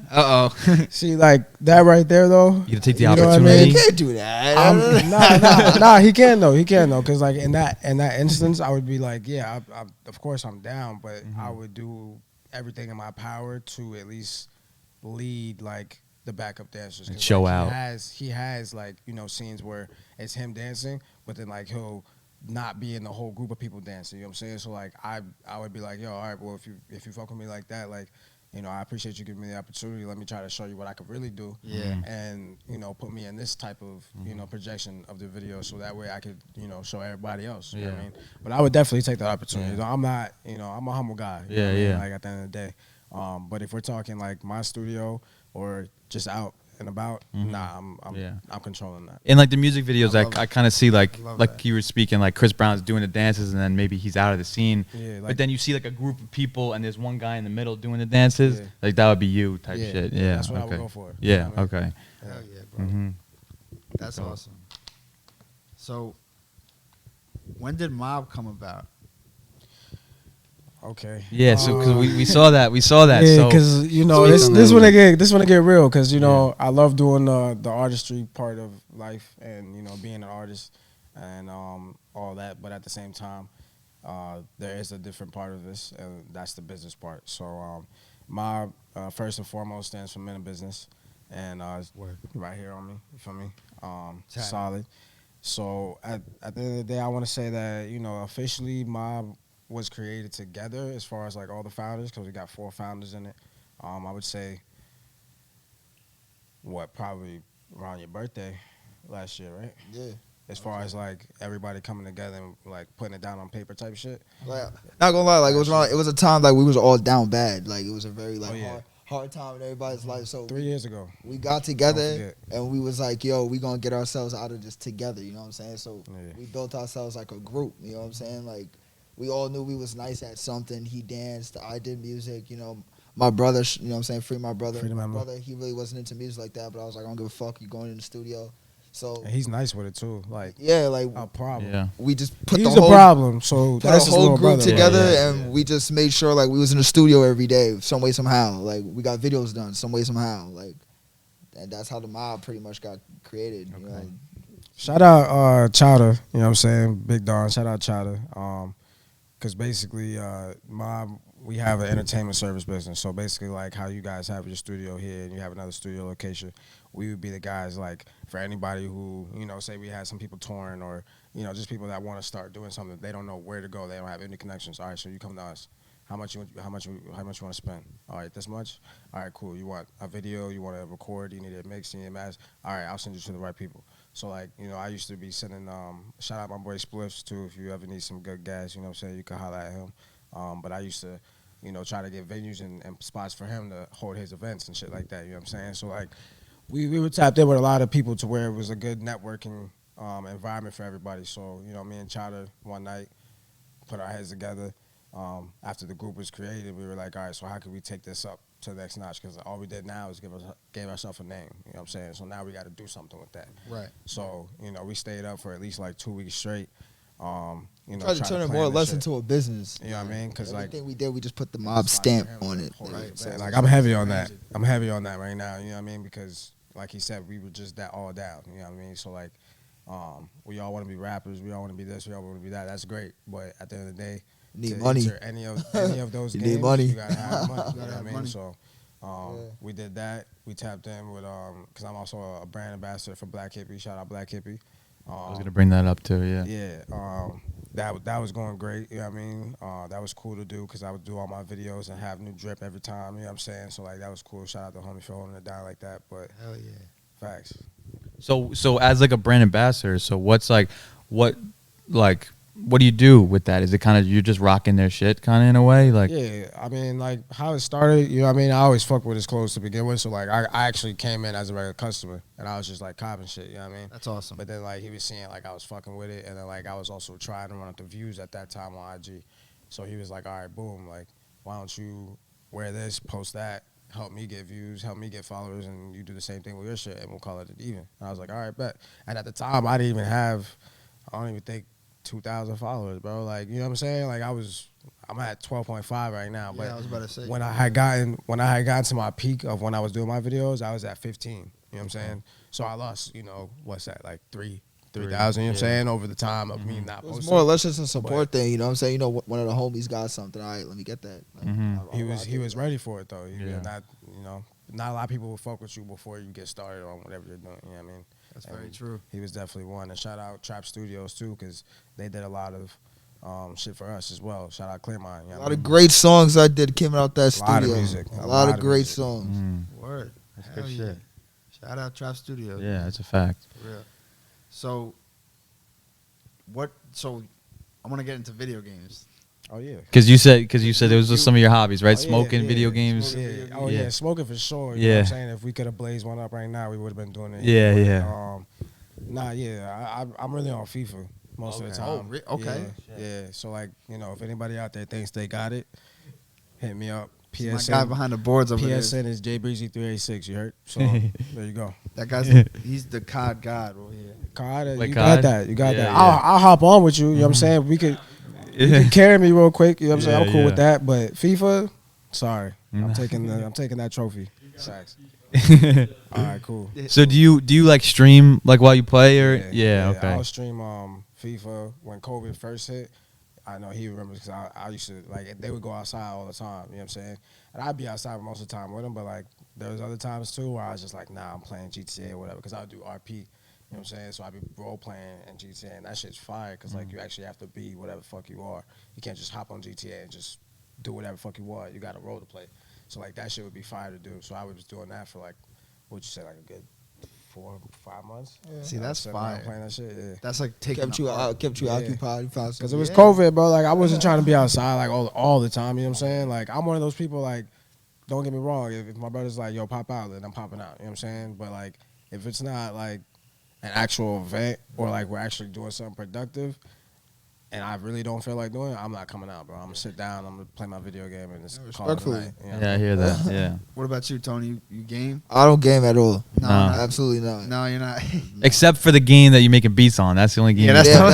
See, like that right there though. You gotta take the You know what I opportunity. mean? You can't do that. Nah, he can though, because like in that instance, I would be like, yeah, I, of course I'm down, but I would do everything in my power to at least lead like the backup dancers. 'Cause, Show like, out. He has like scenes where it's him dancing, but then like he'll not be in the whole group of people dancing. You know what I'm saying? So like I would be like, yo, all right, well if you fuck with me like that, like. I appreciate you giving me the opportunity. Let me try to show you what I could really do. Yeah. And, put me in this type of, projection of the video so that way I could, show everybody else. You know what I Yeah. mean? But I would definitely take that opportunity. I'm not, I'm a humble guy. You know Yeah, what I mean? yeah. Like at the end of the day. But if we're talking like my studio or just out and about, I'm controlling that. In like the music videos, I I love kind of see like love like that. you were speaking, like Chris Brown's doing the dances, and then maybe he's out of the scene. Yeah, But like- then you see like a group of people, and there's one guy in the middle doing the dances. Yeah. Like that would be you type shit. Yeah, That's what I okay. would go for. Yeah, You know what I mean? okay. Hell yeah, bro. hmm That's awesome. So, when did Mob come about? Okay. Yeah, so because we saw that, Yeah, so because this one to get real, because I love doing the artistry part of life, and being an artist and all that. But at the same time, there is a different part of this, and that's the business part. So my first and foremost stands for Men in Business, and right here on me, you feel me? Solid. So at the end of the day, I want to say that officially Mob was created together as far as like all the founders, because we got 4 founders in it. I would say probably around your birthday last year, right? Yeah. As far as like everybody coming together and like putting it down on paper type shit. Like, not gonna lie, like it was a time like we was all down bad. Like it was a very like Oh, yeah. hard time in everybody's life. So 3 years ago. we got Don't together forget. and we was like, yo, we gonna get ourselves out of this together, you know what I'm saying? So Yeah. we built ourselves like a group, you know what I'm saying? Like we all knew we was nice at something. He danced, I did music, my brother, you know what I'm saying, free my brother. Free the My member. brother, he really wasn't into music like that, but I was like, I don't give a fuck, you going in the studio. So And he's nice with it too. Like yeah, like a problem. Yeah. we just put He's the whole problem. So put that's a his whole little group brother. together, Yeah. and we just made sure like we was in the studio every day, some way somehow. Like we got videos done, some way somehow. Like, and that's how the mob pretty much got created. You know? Shout out Chowder, you know what I'm saying? Big Don, shout out Chowder. Cause basically Mob, we have an entertainment service business. So basically like how you guys have your studio here and you have another studio location, we would be the guys like for anybody who, you know, say we had some people touring or, you know, just people that want to start doing something. They don't know where to go. They don't have any connections. All right, so you come to us. How much you want to spend? All right, this much? All right, cool. You want a video, you want to record, you need a mix, you need a master. All right, I'll send you to the right people. So like, you know, I used to be sending shout out my boy Spliffs too, if you ever need some good gas, you know what I'm saying, you can holler at him. But I used to, you know, try to get venues and spots for him to hold his events and shit like that, you know what I'm saying? So like we were tapped in with a lot of people to where it was a good networking environment for everybody. So, you know, me and Chowder one night put our heads together. After the group was created, we were like, all right, so how can we take this up to the next notch? Because all we did now is gave ourselves a name, you know what I'm saying? So now we got to do something with that. Right. So, you know, we stayed up for at least like 2 weeks straight. You know, Tried to turn it more or less into a business. You know what I mean? Because like everything we did, we just put the mob stamp on it. right. Like I'm heavy on that. I'm heavy on that right now. You know what I mean? Because like he said, we were just that all down. You know what I mean? So like, we all want to be rappers. We all want to be this. We all want to be that. That's great. But at the end of the day, Need to money. enter any of those You games, need money. you gotta have money. You know what I have mean? money. So we did that. We tapped in with because I'm also a brand ambassador for Black Hippie. Shout out Black Hippie. I was gonna bring that up too. Yeah. Yeah. That was going great. You know what I mean? That was cool to do because I would do all my videos and have new drip every time. You know what I'm saying? So like that was cool. Shout out to homie for holding it down like that. But Hell yeah. facts. So as like a brand ambassador, so what do you do with that? Is it kind of you're just rocking their shit kind of in a way? Like Yeah, I mean, like how it started, you know what I mean? I always fuck with his clothes to begin with. So like I actually came in as a regular customer and I was just like copping shit, you know what I mean? That's awesome. But then like he was seeing like I was fucking with it and then like I was also trying to run up the views at that time on IG. So he was like, all right, boom, like why don't you wear this, post that, help me get views, help me get followers, and you do the same thing with your shit and we'll call it even. And I was like, all right, bet. And at the time I didn't even have, I don't even think 2,000 followers, bro. Like, you know what I'm saying? Like I'm at 12.5 right now. Yeah, But I was about to say. when I had gotten to my peak of when I was doing my videos, I was at 15. You know what I'm saying? So I lost, you know, what's that, like 3,000, you know what I'm saying, over the time of me not It was posting. more or less just a support thing, you know what I'm saying? You know, one of the homies got something, all right, let me get that. Like, He was ready for it though. Yeah. Not a lot of people will fuck with you before you get started on whatever you're doing. You know what I mean? That's And very true. He was definitely one. And shout out Trap Studios too, because they did a lot of shit for us as well. Shout out Claremont. You know a what lot I of mean? great songs I did came out that A lot of studio. music. A lot of great songs. Word. That's Hell good yeah. shit. Shout out Trap Studios. Yeah, that's a fact. For real. So, I want to get into video games. Oh yeah. Because you said those were some of your hobbies, right? Oh, yeah, Smoking, yeah. video games. Yeah. Oh Yeah. yeah, smoking for sure. You know what I'm saying? If we could have blazed one up right now, we would have been doing it. Yeah, yeah. I'm really on FIFA most of the time. Oh, okay. Yeah. So like, you know, if anybody out there thinks they got it, hit me up. My guy behind the boards over there. PSN is Breezxy386. You heard? So there you go. That guy's he's the COD god over here. COD, Like you COD? got that. You got Yeah, that. yeah. I'll hop on with you. You know what I'm saying? You can carry me real quick. You know what I'm saying? I'm cool with that. But FIFA, sorry, I'm taking that trophy. Facts. All right, cool. So do you like stream like while you play or yeah okay. I'll stream FIFA when COVID first hit. I know he remembers because I used to, like, they would go outside all the time, you know what I'm saying? And I'd be outside most of the time with them, but, like, there was other times, too, where I was just like, nah, I'm playing GTA or whatever, because I would do RP, you know what I'm saying? So I'd be role-playing in GTA, and that shit's fire, because, like, you actually have to be whatever the fuck you are. You can't just hop on GTA and just do whatever the fuck you want. You got a role to play. So, like, that shit would be fire to do. So I was doing that for, like, what'd you say, like a good 4 or 5 months? See, that's Sitting around fire. playing that shit, yeah. That's like taking Kept you occupied. You found Because it was something. COVID, bro. Like, I wasn't trying to be outside, like, all the time, you know what I'm saying? Like, I'm one of those people, like, don't get me wrong. If my brother's like, yo, pop out, then I'm popping out, you know what I'm saying? But, like, if it's not, like, an actual event or, like, we're actually doing something productive and I really don't feel like doing it, I'm not coming out, bro. I'm gonna sit down, I'm gonna play my video game, and just call it a respectfully. night. You know? Yeah, I hear that. Yeah. What about you, Tony? You game? I don't game at all. No, No. not- Absolutely not. no, you're not. Except for the game that you're making beats on. That's the only game. Yeah, that's you the play.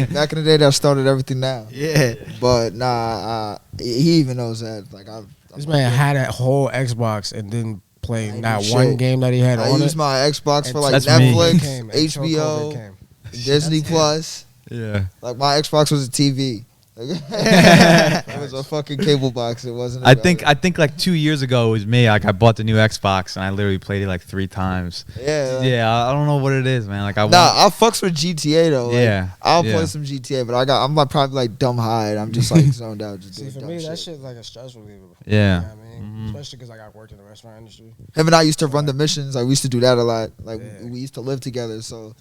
only Back in the day, that started everything now. Yeah. But nah, he even knows that. Like This man had that whole Xbox and didn't play I not ain't one shit. game that he had I on use it. my Xbox for like That's me. Netflix, Came, until COVID HBO, came. Disney Plus. Yeah. Like my Xbox was a TV. It was a fucking cable box. It wasn't. I think like 2 years ago it was me. Like I bought the new Xbox and I literally played it like 3 times. Yeah. Like, Yeah, I don't know what it is, man. Like I I fucks with GTA though. Like, Yeah, I'll yeah. play some GTA, but I'm like probably like dumb high. I'm just like zoned out. Just See, doing for dumb me, shit. that shit's like a stress reliever. Yeah. You know what I mean? Mhm. Especially because like, I worked in the restaurant industry. Him and I used to run the missions. Like we used to do that a lot. Like Yeah. we used to live together. So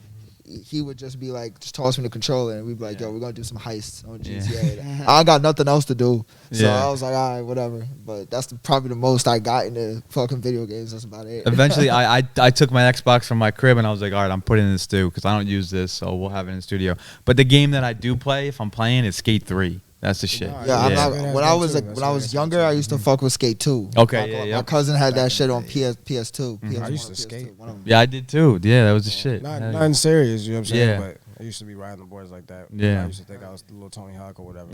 he would just be like, just toss me the controller, and we'd be like, Yeah. yo, we're gonna do some heists on Yeah. GTA. I got nothing else to do, so Yeah. I was like, all right, whatever. But that's probably the most I got into fucking video games. That's about it. Eventually, I took my Xbox from my crib and I was like, all right, I'm putting this too because I don't use this, so we'll have it in the studio. But the game that I do play, if I'm playing, it's Skate 3. That's the shit. Yeah, I'm Yeah. not, That's when I good was too. like That's when I good. was That's younger, good. I used to fuck with Skate 2. Okay, My, yeah, my yeah. cousin had Back that in shit the on day, PS2. Mhm. I used to PS2, skate. one of them. Yeah, I did too. Yeah, that was the shit. Not, Hell nothing serious, you know what I'm saying? Yeah. But I used to be riding the boards like that. Yeah. I used to think I was the little Tony Hawk or whatever.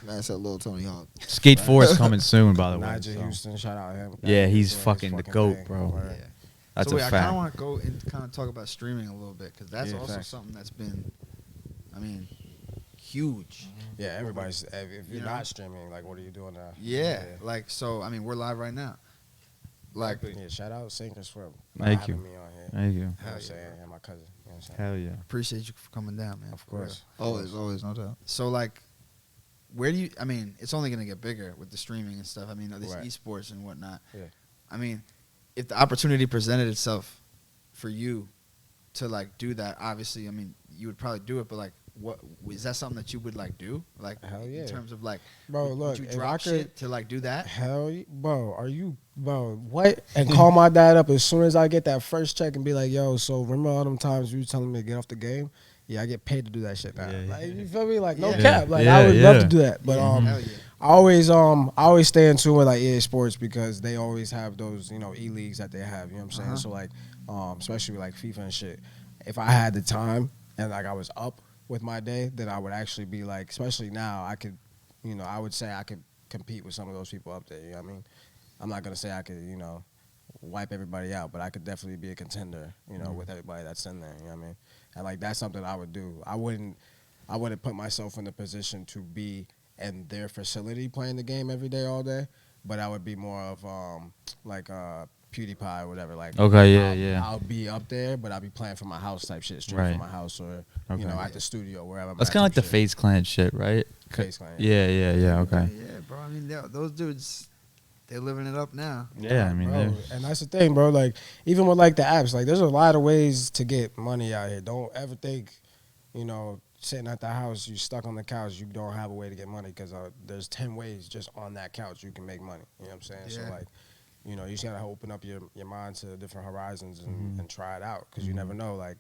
Man said Lil Tony Hawk. yeah. Skate 4 is coming soon, by the way. Nigel so. Houston, shout out him. Yeah, he's doing his fucking the goat, thing. bro. Word. Yeah. That's so wait, a I kind of fact. want to go and kind of talk about streaming a little bit because that's Yeah, also facts. something that's been, I mean, huge. Yeah, everybody's. If you're You know? not streaming, like, what are you doing now? Yeah, like so. I mean, we're live right now. Like, Yeah, shout out Sink and Swim. Thank having you. me on here. Thank you. You know what Hell I'm yeah, saying? And my cousin. You know what I'm saying? Hell yeah. appreciate you for coming down, man. Of for real. course. Always, no doubt. So like, where do you? I mean, it's only gonna get bigger with the streaming and stuff. I mean, this Right. esports and whatnot. Yeah. I mean, if the opportunity presented itself for you to like do that, obviously, I mean, you would probably do it. But like, what is that something that you would like do? Like, Hell yeah. in terms of like, Bro, would look, you if drop I could, shit to like do that? bro, are you, bro, what? And call my dad up as soon as I get that first check and be like, yo, so remember all them times you was telling me to get off the game? Yeah, I get paid to do that shit now. Yeah, yeah. Like, you feel me? Like, no Yeah. cap. Like, Yeah, I would yeah. love to do that. But, Hell yeah. I always stay in tune with like EA Sports because they always have those, you know, e-leagues that they have, you know what I'm saying? Uh-huh. So like, especially with like FIFA and shit, if I had the time and like I was up with my day, then I would actually be like, especially now, I could, you know, I would say I could compete with some of those people up there, you know what I mean? I'm not gonna say I could, you know, wipe everybody out, but I could definitely be a contender, you know, with everybody that's in there, you know what I mean? And like that's something I would do. I wouldn't put myself in the position to be in their facility playing the game every day, all day, but I would be more of like PewDiePie or whatever. Like, Okay, yeah, I'll, yeah. I'll be up there, but I'll be playing from my house type shit, straight Right. from my house or Okay. you know at the studio wherever. I'm That's at kind of like type the shit. FaZe Clan shit, right? FaZe Clan. Yeah, okay. Yeah, bro. I mean, those dudes, they're living it up now. Yeah, I mean, Bro, they're- and that's the thing, bro. Like, even with like the apps, like, there's a lot of ways to get money out here. Don't ever think, you know, sitting at the house, you stuck on the couch, you don't have a way to get money because there's 10 ways just on that couch you can make money. You know what I'm saying? Yeah. So like, you know, you just gotta open up your mind to different horizons and try it out because you never know. Like,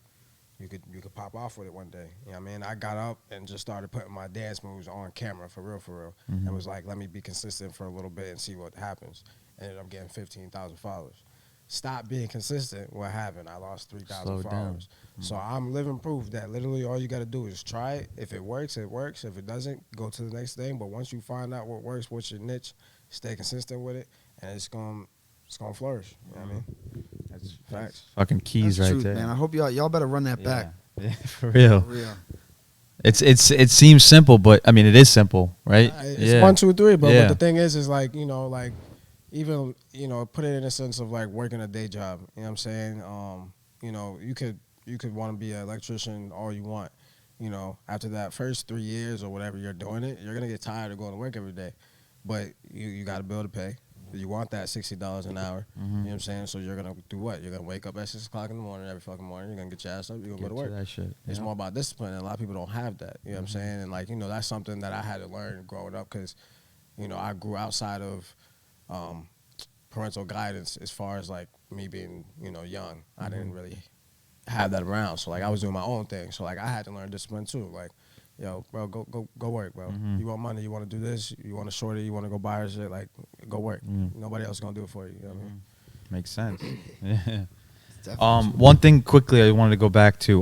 you could pop off with it one day. You know what I mean? I got up and just started putting my dance moves on camera for real, and was like, let me be consistent for a little bit and see what happens. Ended up getting 15,000 followers. Stop being consistent. What happened? I lost 3,000 Slow down. followers. So I'm living proof that literally all you got to do is try it. If it works, it works. If it doesn't, go to the next thing. But once you find out what works, what's your niche, stay consistent with it, and it's gonna flourish. You know what I mean? That's Facts. fucking keys That's right truth, there. man. I hope y'all better run that back. Yeah, for real. For real. It seems simple, but I mean it is simple, right? It's 1, 2, 3, bro. Yeah. But the thing is like, you know, like even, you know, put it in a sense of like working a day job. You know what I'm saying? You know, you could want to be an electrician all you want. You know, after that first 3 years or whatever you're doing it, you're gonna get tired of going to work every day. But you got a bill to pay. You want that $60 an hour. You know what I'm saying? So you're gonna do what? You're gonna wake up at 6 o'clock in the morning every fucking morning. You're gonna get your ass up. You're gonna go to work. That shit. It's yeah. more about discipline, and a lot of people don't have that. You know what I'm saying? And like, you know, that's something that I had to learn growing up because, you know, I grew outside of parental guidance as far as like me being, you know, young. I didn't really have that around. So like I was doing my own thing. So like I had to learn discipline too. Like yo, bro, go work, bro. You want money, you want to do this, you want to shorty, you want to go buy her shit, like, go work. Nobody else gonna do it for you. You know what I mean? Makes sense. Yeah. Definitely. One thing quickly I wanted to go back to,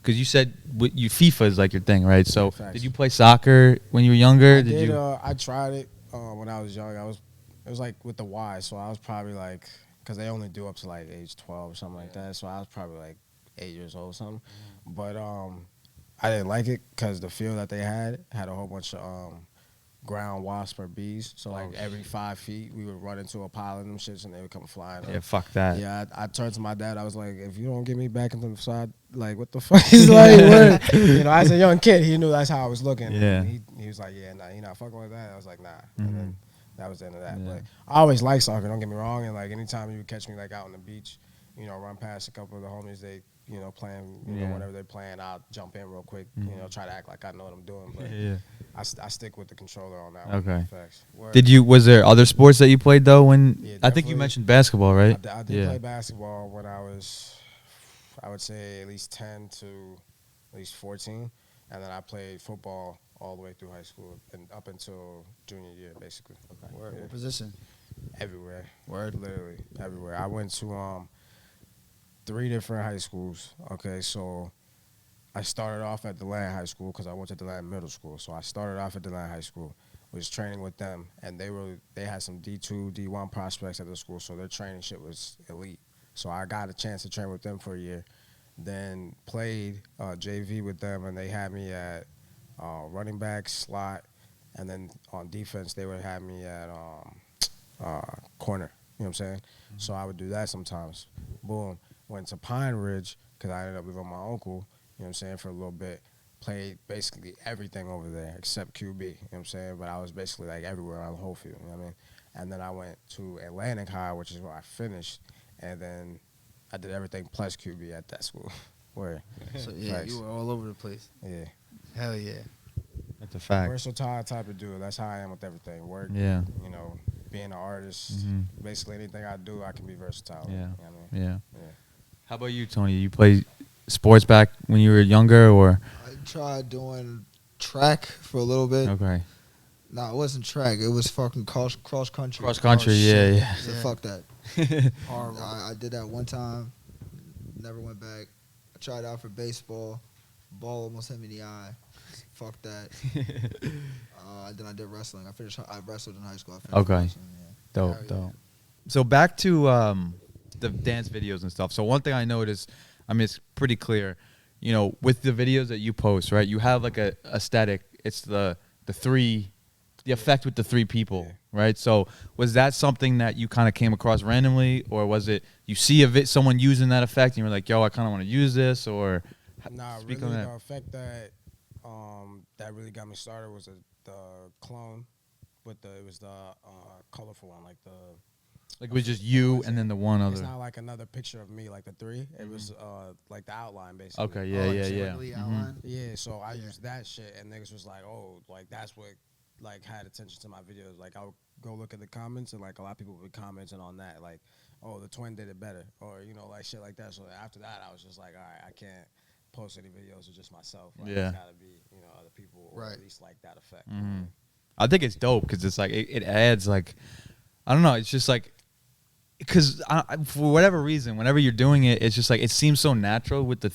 because you said you FIFA is like your thing, right? So Facts. did you play soccer when you were younger? I did did. you? I tried it when I was young. It was like with the Y, so I was probably like, because they only do up to like age 12 or something like that. So I was probably like 8 years old or something. But I didn't like it because the field that they had a whole bunch of ground wasp or bees. So like every 5 feet, we would run into a pile of them shits and they would come flying. Yeah, fuck that. Yeah, I turned to my dad. I was like, if you don't get me back into the side, like, what the fuck is like, what? You know, as a young kid, he knew that's how I was looking. Yeah. And he was like, yeah, nah, you not fucking with that. I was like, nah. And then that was the end of that. Yeah. But I always liked soccer, don't get me wrong. And like anytime you would catch me like out on the beach, you know, run past a couple of the homies, they, you know, playing, you know, whatever they're playing, I'll jump in real quick, you know, try to act like I know what I'm doing. But Yeah. I stick with the controller on that Okay. one. Facts. Word. Was there other sports that you played though when, Yeah, I think you definitely. mentioned basketball, right? I did play basketball when I was, I would say at least 10 to at least 14. And then I played football all the way through high school and up until junior year, basically. Okay. Word. Yeah. What position? Everywhere. Word. Literally everywhere. I went to 3 different high schools. Okay, so I started off at DeLand High School because I went to DeLand Middle School. So I started off at DeLand High School, was training with them, and they had some D2, D1 prospects at the school, so their training shit was elite. So I got a chance to train with them for a year, then played JV with them, and they had me at running back, slot, and then on defense they would have me at corner. You know what I'm saying? So I would do that sometimes. Boom. Went to Pine Ridge because I ended up living with my uncle. You know what I'm saying, for a little bit. Played basically everything over there except QB, you know what I'm saying? But I was basically like everywhere around the whole field, you know what I mean? And then I went to Atlantic High, which is where I finished, and then I did everything plus QB at that school. Where? So yeah, Facts. you were all over the place. Yeah. Hell yeah. That's a fact. Versatile type of dude. That's how I am with everything. Work, Yeah. you know, being an artist. Basically anything I do, I can be versatile. Yeah. You know what I mean? Yeah. Yeah. How about you, Tony? You play sports back when you were younger, or? I tried doing track for a little bit. Okay. Nah, it wasn't track. It was fucking cross country. Cross country, Oh, yeah, shit. yeah. So Yeah. fuck that. Horrible. I did that one time. Never went back. I tried out for baseball. Ball almost hit me in the eye. Fuck that. Then I did wrestling. I wrestled in high school. I finished Okay. wrestling, yeah. Dope, Hell yeah. dope. So back to the dance videos and stuff. So one thing I noticed, I mean, it's pretty clear, you know, with the videos that you post, right? You have like a aesthetic. It's the effect with the 3 people, right? So was that something that you kind of came across randomly, or was it you see someone using that effect and you were like, yo, I kind of want to use this, or Nah, speak really, on that. the effect that really got me started was the clone, but it was the colorful one, like the. Like it was just you and then the one It's other. not like another picture of me, like the 3. It was like the outline, basically. Okay, yeah, Oh, yeah, like yeah. squiggly outline? Yeah, so I Yeah. used that shit, and niggas was like, oh, like that's what like had attention to my videos. Like I would go look at the comments, and like a lot of people would be commenting on that, like, oh, the twin did it better, or you know, like shit like that. So after that, I was just like, all right, I can't post any videos of just myself. Like, Yeah. it's gotta be, you know, other people, or Right. at least like that effect. I think it's dope because it's like it adds like, I don't know, it's just like, because for whatever reason, whenever you're doing it, it's just like it seems so natural with the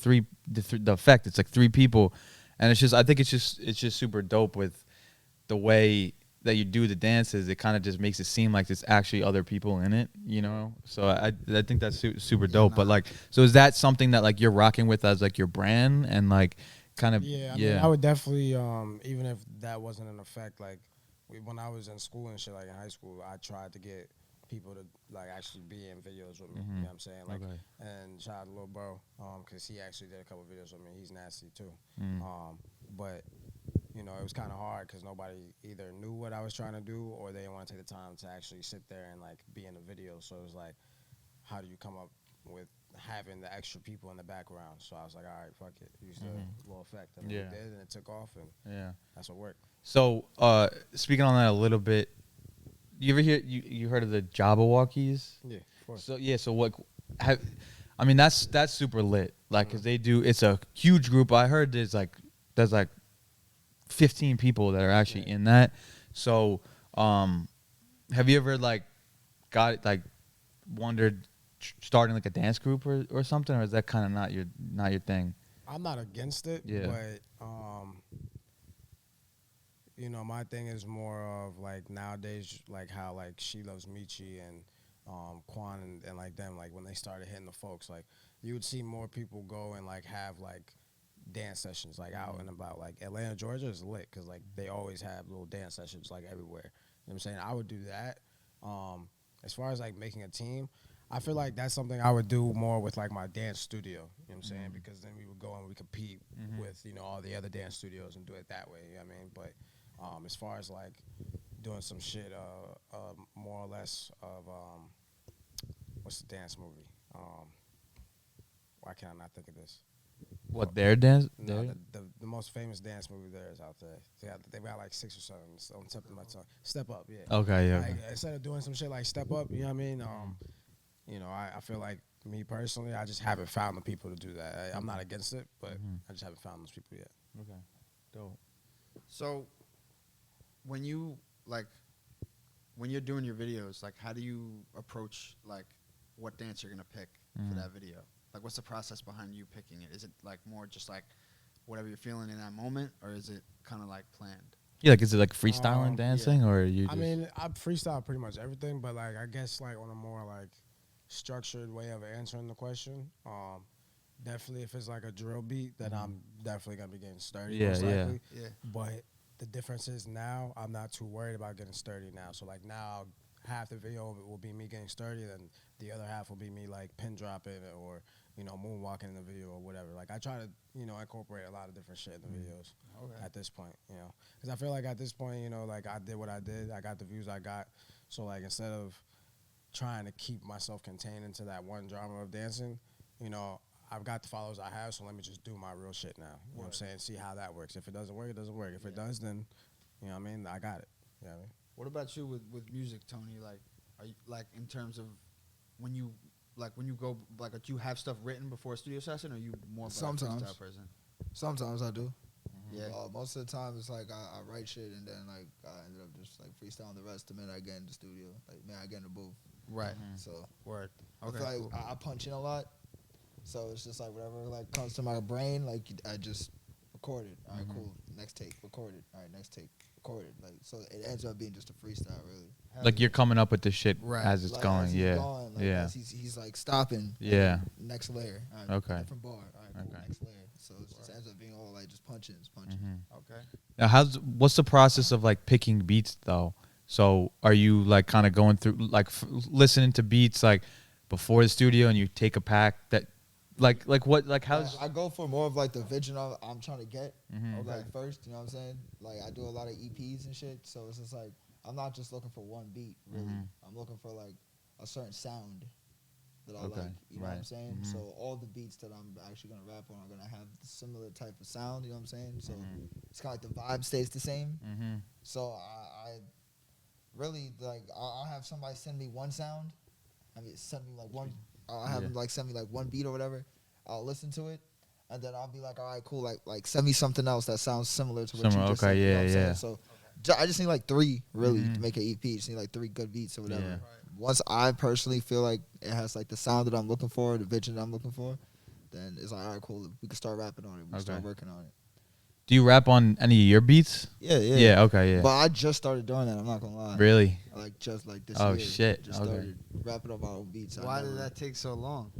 effect. It's like 3 people, and it's just, I think it's just super dope with the way that you do the dances. It kind of just makes it seem like there's actually other people in it, you know. So I think that's super dope. But like, so is that something that like you're rocking with as like your brand and like kind of Yeah, I mean, I would definitely, even if that wasn't an effect, like when I was in school and shit, like in high school, I tried to get people to like actually be in videos with me. You know what I'm saying? Like, Okay. and shout out to Lil Bro, because he actually did a couple videos with me. He's nasty too. But you know, it was kind of hard because nobody either knew what I was trying to do or they didn't want to take the time to actually sit there and like be in the video. So it was like, how do you come up with having the extra people in the background? So I was like, all right, fuck it, use the little effect, and we did, and it took off, and that's what worked. So speaking on that a little bit, you ever hear you heard of the Jabberwockies? Yeah, of course. So yeah, so what? I mean, that's super lit. Like, cause they do. It's a huge group. I heard there's like 15 people that are actually in that. So, have you ever like wondered starting like a dance group or something, or is that kind of not your thing? I'm not against it, but you know, my thing is more of like nowadays, like how like She Loves Michi and Quan and like them, like when they started hitting the folks, like you would see more people go and like have like dance sessions like out and about. Like Atlanta, Georgia is lit because like they always have little dance sessions like everywhere. You know what I'm saying? I would do that. As far as like making a team, I feel like that's something I would do more with like my dance studio. You know what I'm saying? Because then we would go and we compete with, you know, all the other dance studios and do it that way. You know what I mean? But as far as like doing some shit, more or less of what's the dance movie? Why can't I not think of this? What their dance? No, the most famous dance movie there is out there. They got like 6 or 7 on the tip of my tongue. Step Up, yeah. Okay, yeah. Like, instead of doing some shit like Step Up, you know what I mean? You know, I feel like me personally, I just haven't found the people to do that. I'm not against it, but I just haven't found those people yet. Okay, dope. So, when you're doing your videos, like, how do you approach like what dance you're gonna pick for that video? Like, what's the process behind you picking it? Is it like more just like whatever you're feeling in that moment, or is it kind of like planned? Yeah, like is it like freestyling dancing, or you? Just I mean, I freestyle pretty much everything, but like I guess like on a more like structured way of answering the question. Definitely, if it's like a drill beat, then I'm definitely gonna be getting sturdy. Most likely. Yeah. But the difference is now I'm not too worried about getting sturdy now. So like now half the video of it will be me getting sturdy, then the other half will be me like pin dropping or, you know, moonwalking in the video or whatever. Like I try to, you know, incorporate a lot of different shit in the videos at this point, you know. Because I feel like at this point, you know, like I did what I did. I got the views I got. So like instead of trying to keep myself contained into that one genre of dancing, you know, I've got the followers I have, so let me just do my real shit now. You know what I'm saying? See how that works. If it doesn't work, it doesn't work. If it does, then, you know what I mean? I got it. You know what I mean? What about you with music, Tony? Like, are you like in terms of when you go like, do you have stuff written before a studio session, or are you more of a freestyle person? Sometimes I do. Yeah. Most of the time it's like I write shit and then like I ended up just like freestyling the rest the minute I get in the studio. Like man, I get in the booth. Right. So Word. I Okay. feel like Cool. I punch in a lot. So it's just like whatever like comes to my brain, like I just record it. All right, cool. Next take, record it. All right, next take, record it. Like so, it ends up being just a freestyle, really. like you're coming up with the shit Right. as it's Like, going. as he's Yeah, going, like, yeah. as he's like stopping. Yeah. Next layer. All right, Okay. Different bar. All right, cool. Okay. Next layer. So it just ends up being all like just punching. Okay. Now, what's the process of like picking beats though? So are you like kind of going through like listening to beats like before the studio and you take a pack that like what like how's I go for more of like the vision of I'm trying to get Mhm. like first, you know what I'm saying? Like I do a lot of EPs and shit, so it's just like I'm not just looking for one beat, really. I'm looking for like a certain sound that I Okay, like, you know what I'm right. saying? So all the beats that I'm actually gonna rap on are gonna have the similar type of sound, you know what I'm saying? So it's kind of like the vibe stays the same. So I really like I'll have somebody send me one sound. I mean, send me like one. I'll have them like send me like one beat or whatever. I'll listen to it, and then I'll be like, all right, cool. Like send me something else that sounds similar to what you just said. You know what I'm saying? So I just need like 3 really to make an EP. Just need like 3 good beats or whatever. Yeah. Once I personally feel like it has like the sound that I'm looking for, the vision that I'm looking for, then it's like, all right, cool. We can start rapping on it. We can start working on it. Do you rap on any of your beats? Yeah. Yeah. Okay. Yeah. But I just started doing that. I'm not gonna lie. Really? Like just like this Oh, year. shit. Just Okay. started rapping on my own beats. Why did that take so long?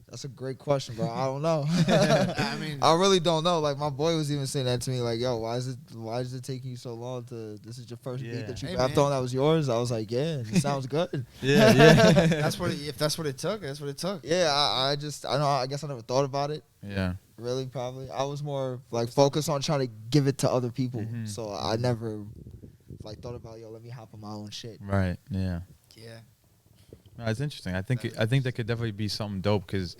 That's a great question, bro. I don't know. I mean, I really don't know. Like my boy was even saying that to me. Like, yo, why is it taking you so long to? This is your first beat that you Hey, rapped man. on. That was yours. I was like, yeah, it sounds good. Yeah. that's what. If that's what it took, that's what it took. Yeah, I know. I guess I never thought about it. Yeah. Really, probably. I was more like focused on trying to give it to other people. So I never like thought about, yo, let me hop on my own shit. Right. Yeah. Yeah. No, it's interesting. I think that could definitely be something dope because,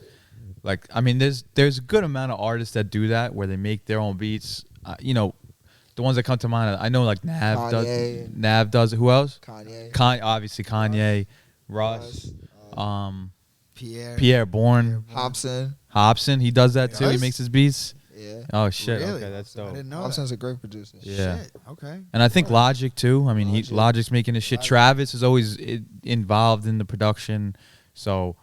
like, I mean, there's a good amount of artists that do that where they make their own beats. You know, the ones that come to mind. I know like Nav does it. Who else? Kanye. Obviously Kanye, Russ, Pierre. Pierre Bourne, Hobson. Hobson. He does that too. He does? makes his beats. Yeah. Oh shit. Really? Okay, that's I dope. didn't know that. Offset's a great producer. Yeah. Shit. Okay. And I think Logic too. I mean, Logic. Logic's making this shit. Logic. Travis is always involved in the production. So,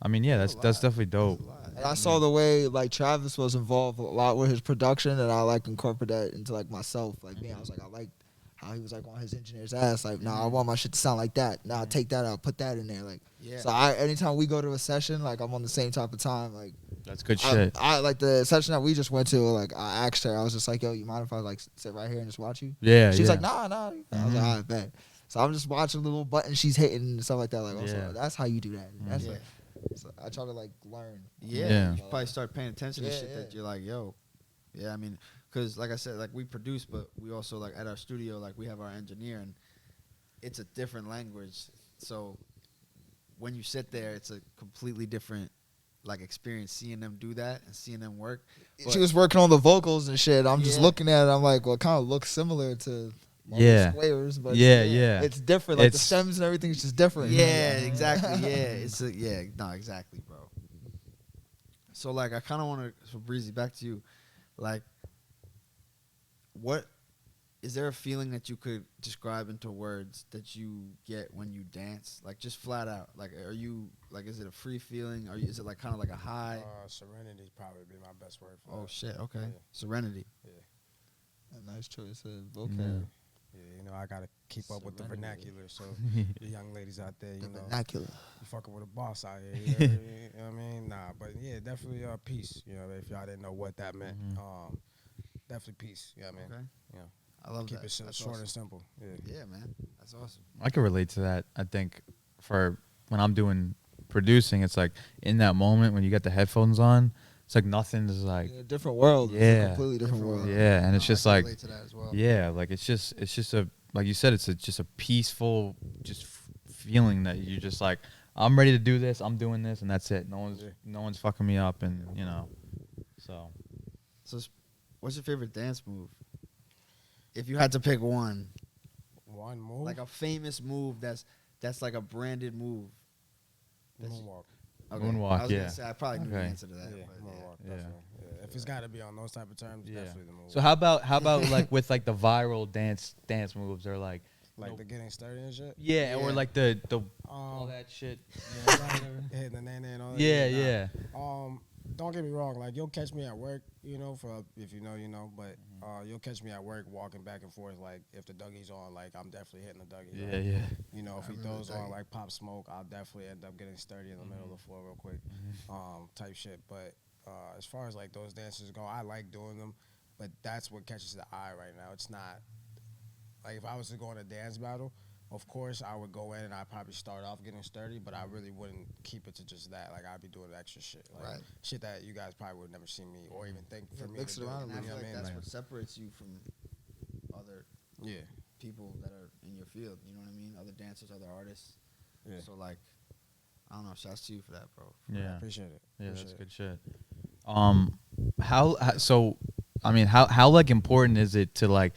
I mean, yeah, that's definitely dope. And I saw the way like Travis was involved a lot with his production, and I like incorporate that into like myself. Like me, I was like, I like how he was like on his engineer's ass. Like, nah, I want my shit to sound like that. Nah, take that out, put that in there. Like, Yeah. so anytime we go to a session, like I'm on the same type of time. Like, That's good shit. I like the session that we just went to. Like, I asked her, I was just like, yo, you mind if I like sit right here and just watch you? Yeah, She's yeah. like, nah. I was like, all right, bet. So I'm just watching the little buttons she's hitting and stuff like that. Like, also, Yeah. that's how you do that. That's Yeah. like, so I try to like learn. Yeah, Yeah. you should probably start paying attention to Yeah, shit yeah. that you're like, yo. Yeah, I mean, because like I said, like we produce, but we also like at our studio, like we have our engineer, and it's a different language. So when you sit there, it's a completely different like experience seeing them do that and seeing them work. She was working on the vocals and shit. I'm just Yeah. looking at it. I'm like, well, it kind of looks similar to Marvel Yeah. Squares, but Yeah. it's different. Like the It's- stems and everything's just different. Yeah, exactly. No, exactly, bro. So like, I kind of want to, so Breezxy, back to you. Like, what is there a feeling that you could describe into words that you get when you dance? Like, just flat out. Like, are you like, is it a free feeling? Is it like kind of like a high? Serenity probably be my best word for Oh that. shit. Okay. Yeah. Serenity. A nice choice of vocab. Mm. Yeah, you know, I gotta keep up with the Serenity. vernacular. So the young ladies out there, The you know, vernacular. you fucking with a boss out here. You know what I mean? Nah, but yeah, definitely peace. You know, if y'all didn't know what that meant, definitely peace. You know what I mean? Okay. Yeah. I love Keep that. it short That's and simple. Yeah. Yeah, man. That's awesome. I can relate to that. I think for when I'm doing producing, it's like in that moment when you got the headphones on, it's like nothing's like, In a different world. It's a Yeah. completely different world. yeah, and it's just I can like, relate to that as well. yeah, like it's just a, like you said, it's just a peaceful, just feeling that you're just like, I'm ready to do this, I'm doing this, and that's it. No one's fucking me up, and you know, so. So, what's your favorite dance move? If you had to pick one, One move. like a famous move that's like a branded move. moonwalk. Moonwalk, I was yeah. gonna say, I probably knew the Okay. answer to that. Yeah, but moonwalk. Yeah. Definitely. Yeah. If it's got to be on those type of terms, Yeah. definitely the moonwalk. So how about like with like the viral dance moves or like, like the getting started and shit. yeah, or like the all Um, that shit. hitting the nana and all that. Yeah, shit. yeah. Nah. Don't get me wrong. Like you'll catch me at work, you know, for if you know, you know. But you'll catch me at work walking back and forth. Like if the Dougie's on, like I'm definitely hitting the Dougie. Yeah, Like, yeah. You know, if he throws on like Pop Smoke, I'll definitely end up getting sturdy in the middle of the floor real quick, type shit. But as far as like those dances go, I like doing them, but that's what catches the eye right now. It's not like if I was to go in a dance battle, of course I would go in and I'd probably start off getting sturdy, but I really wouldn't keep it to just that. Like I'd be doing extra shit, like Right. shit that you guys probably would never see me or even think for me mix to it do. around a And I You know feel what like I mean? that's what separates you from other Yeah. people that are in your field. You know what I mean? Other dancers, other artists. Yeah. So like, I don't know. Shouts to you for that, bro. Yeah. Appreciate it. Yeah, Appreciate that's it. good shit. So I mean, how like important is it to like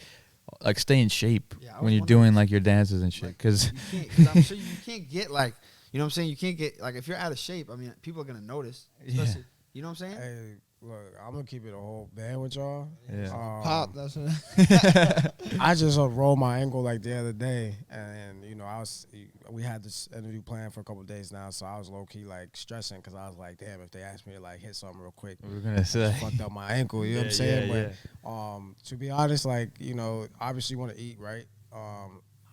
stay in shape Yeah, I when was you're wondering- doing like your dances and shit? Like, Because you can't, 'cause I'm sure you can't get like, you know what I'm saying? You can't get like if you're out of shape. I mean, people are gonna notice. Especially, you know what I'm saying? Hey, look, I'm gonna keep it a whole band with y'all. Yeah. Pop. That's what I just rolled my ankle like the other day, and you know we had this interview planned for a couple of days now, so I was low key like stressing because I was like, damn, if they asked me to like hit something real quick, we're gonna say, fucked up my ankle. You know what I'm saying? But to be honest, like you know, obviously want to eat right.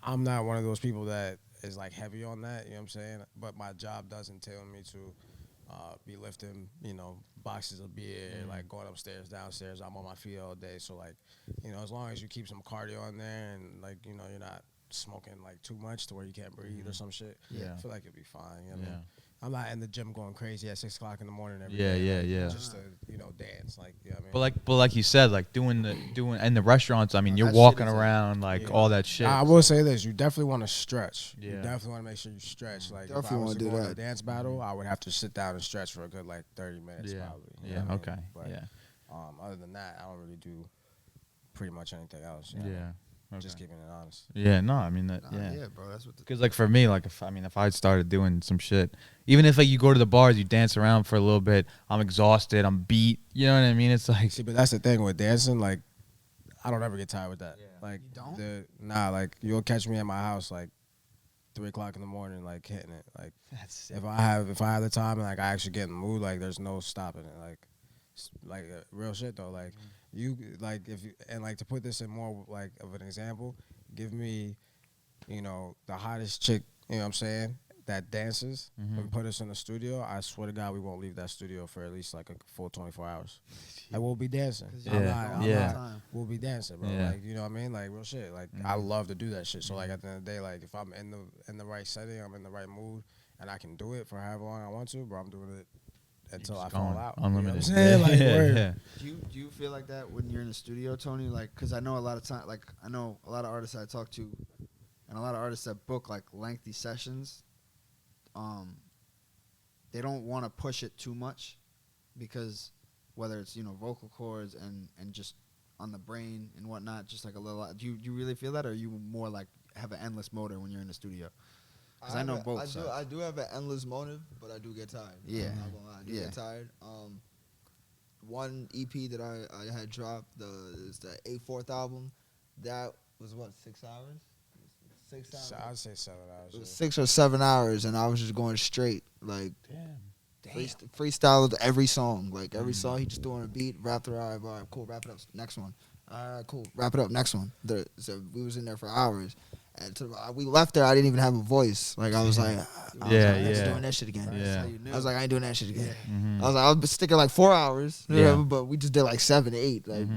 I'm not one of those people that is like heavy on that. You know what I'm saying? But my job does entail me to be lifting, you know, boxes of beer, like going upstairs, downstairs. I'm on my feet all day. So, like, you know, as long as you keep some cardio in there and, like, you know, you're not smoking, like, too much to where you can't breathe or some shit, Yeah. I feel like it'll be fine. You know what I Yeah. mean? I'm not in the gym going crazy at 6 o'clock in the morning every Yeah, day. yeah, like, yeah. Just to, you know, dance. Like, you know what I mean? but like you said, like doing in the restaurants. I mean, you're that shit walking is around like Yeah. all that shit. I will say this: you definitely want to stretch. You Yeah. definitely want to make sure you stretch. Like, if I Definitely was wanna to do go in a that. dance battle, I would have to sit down and stretch for a good like 30 minutes, Yeah. probably. You know Yeah. what I mean? Okay. But, Yeah. Other than that, I don't really do pretty much anything else. You know? Yeah. Just keeping it honest. Yeah, no, I mean that. Nah, Yeah, yeah, bro. That's what. because like for me, like if I started doing some shit, even if like you go to the bars, you dance around for a little bit. I'm exhausted. I'm beat. You know what I mean? It's like See, but that's the thing with dancing. Like, I don't ever get tired with that. Yeah. Like, You don't? like you'll catch me at my house like 3 o'clock in the morning, like hitting it. Like, that's sick. if I have the time and like I actually get in the mood, like there's no stopping it. Like real shit though. Like you like if you and like to put this in more like of an example, give me, the hottest chick. You know what I'm saying? That dances and put us in the studio. I swear to God, we won't leave that studio for at least like a full 24 hours. Like we'll be dancing. We'll be dancing, bro. Yeah. Like you know what I mean? Like real shit. Like I love to do that shit. So like at the end of the day, like if I'm in the right setting, I'm in the right mood, and I can do it for however long I want to, bro. I'm doing it until I fall out. Unlimited. You know what I'm saying? Yeah, Like, word. yeah. Do you feel like that when you're in the studio, Tony? Like, cause I know a lot of time. Like, I know a lot of artists I talk to, and a lot of artists that book like lengthy sessions. They don't want to push it too much, because whether it's vocal cords and just on the brain and whatnot, just like a little. Do you really feel that, or are you more like have an endless motor when you're in the studio? Because I know both. I do have an endless motive, but I do get tired. Yeah. I'm not gonna lie. I do get tired. One EP that I had dropped is the 8/4 album. That was what, 6 hours? 6 hours. So I'd say 7 hours. It was 6 or 7 hours, and I was just going straight, like Damn. freestyle every song. Like every song, he just throwing a beat, wrapped it up. All right, cool, wrap it up. Next one. All right, cool, wrap it up. Next one. So we was in there for hours. And we left there. I didn't even have a voice. Like I was like, I ain't doing that shit again. Yeah. I was like, I ain't doing that shit again. Mm-hmm. I was like, I'll be sticking like 4 hours. Yeah. But we just did like 7 to 8. Like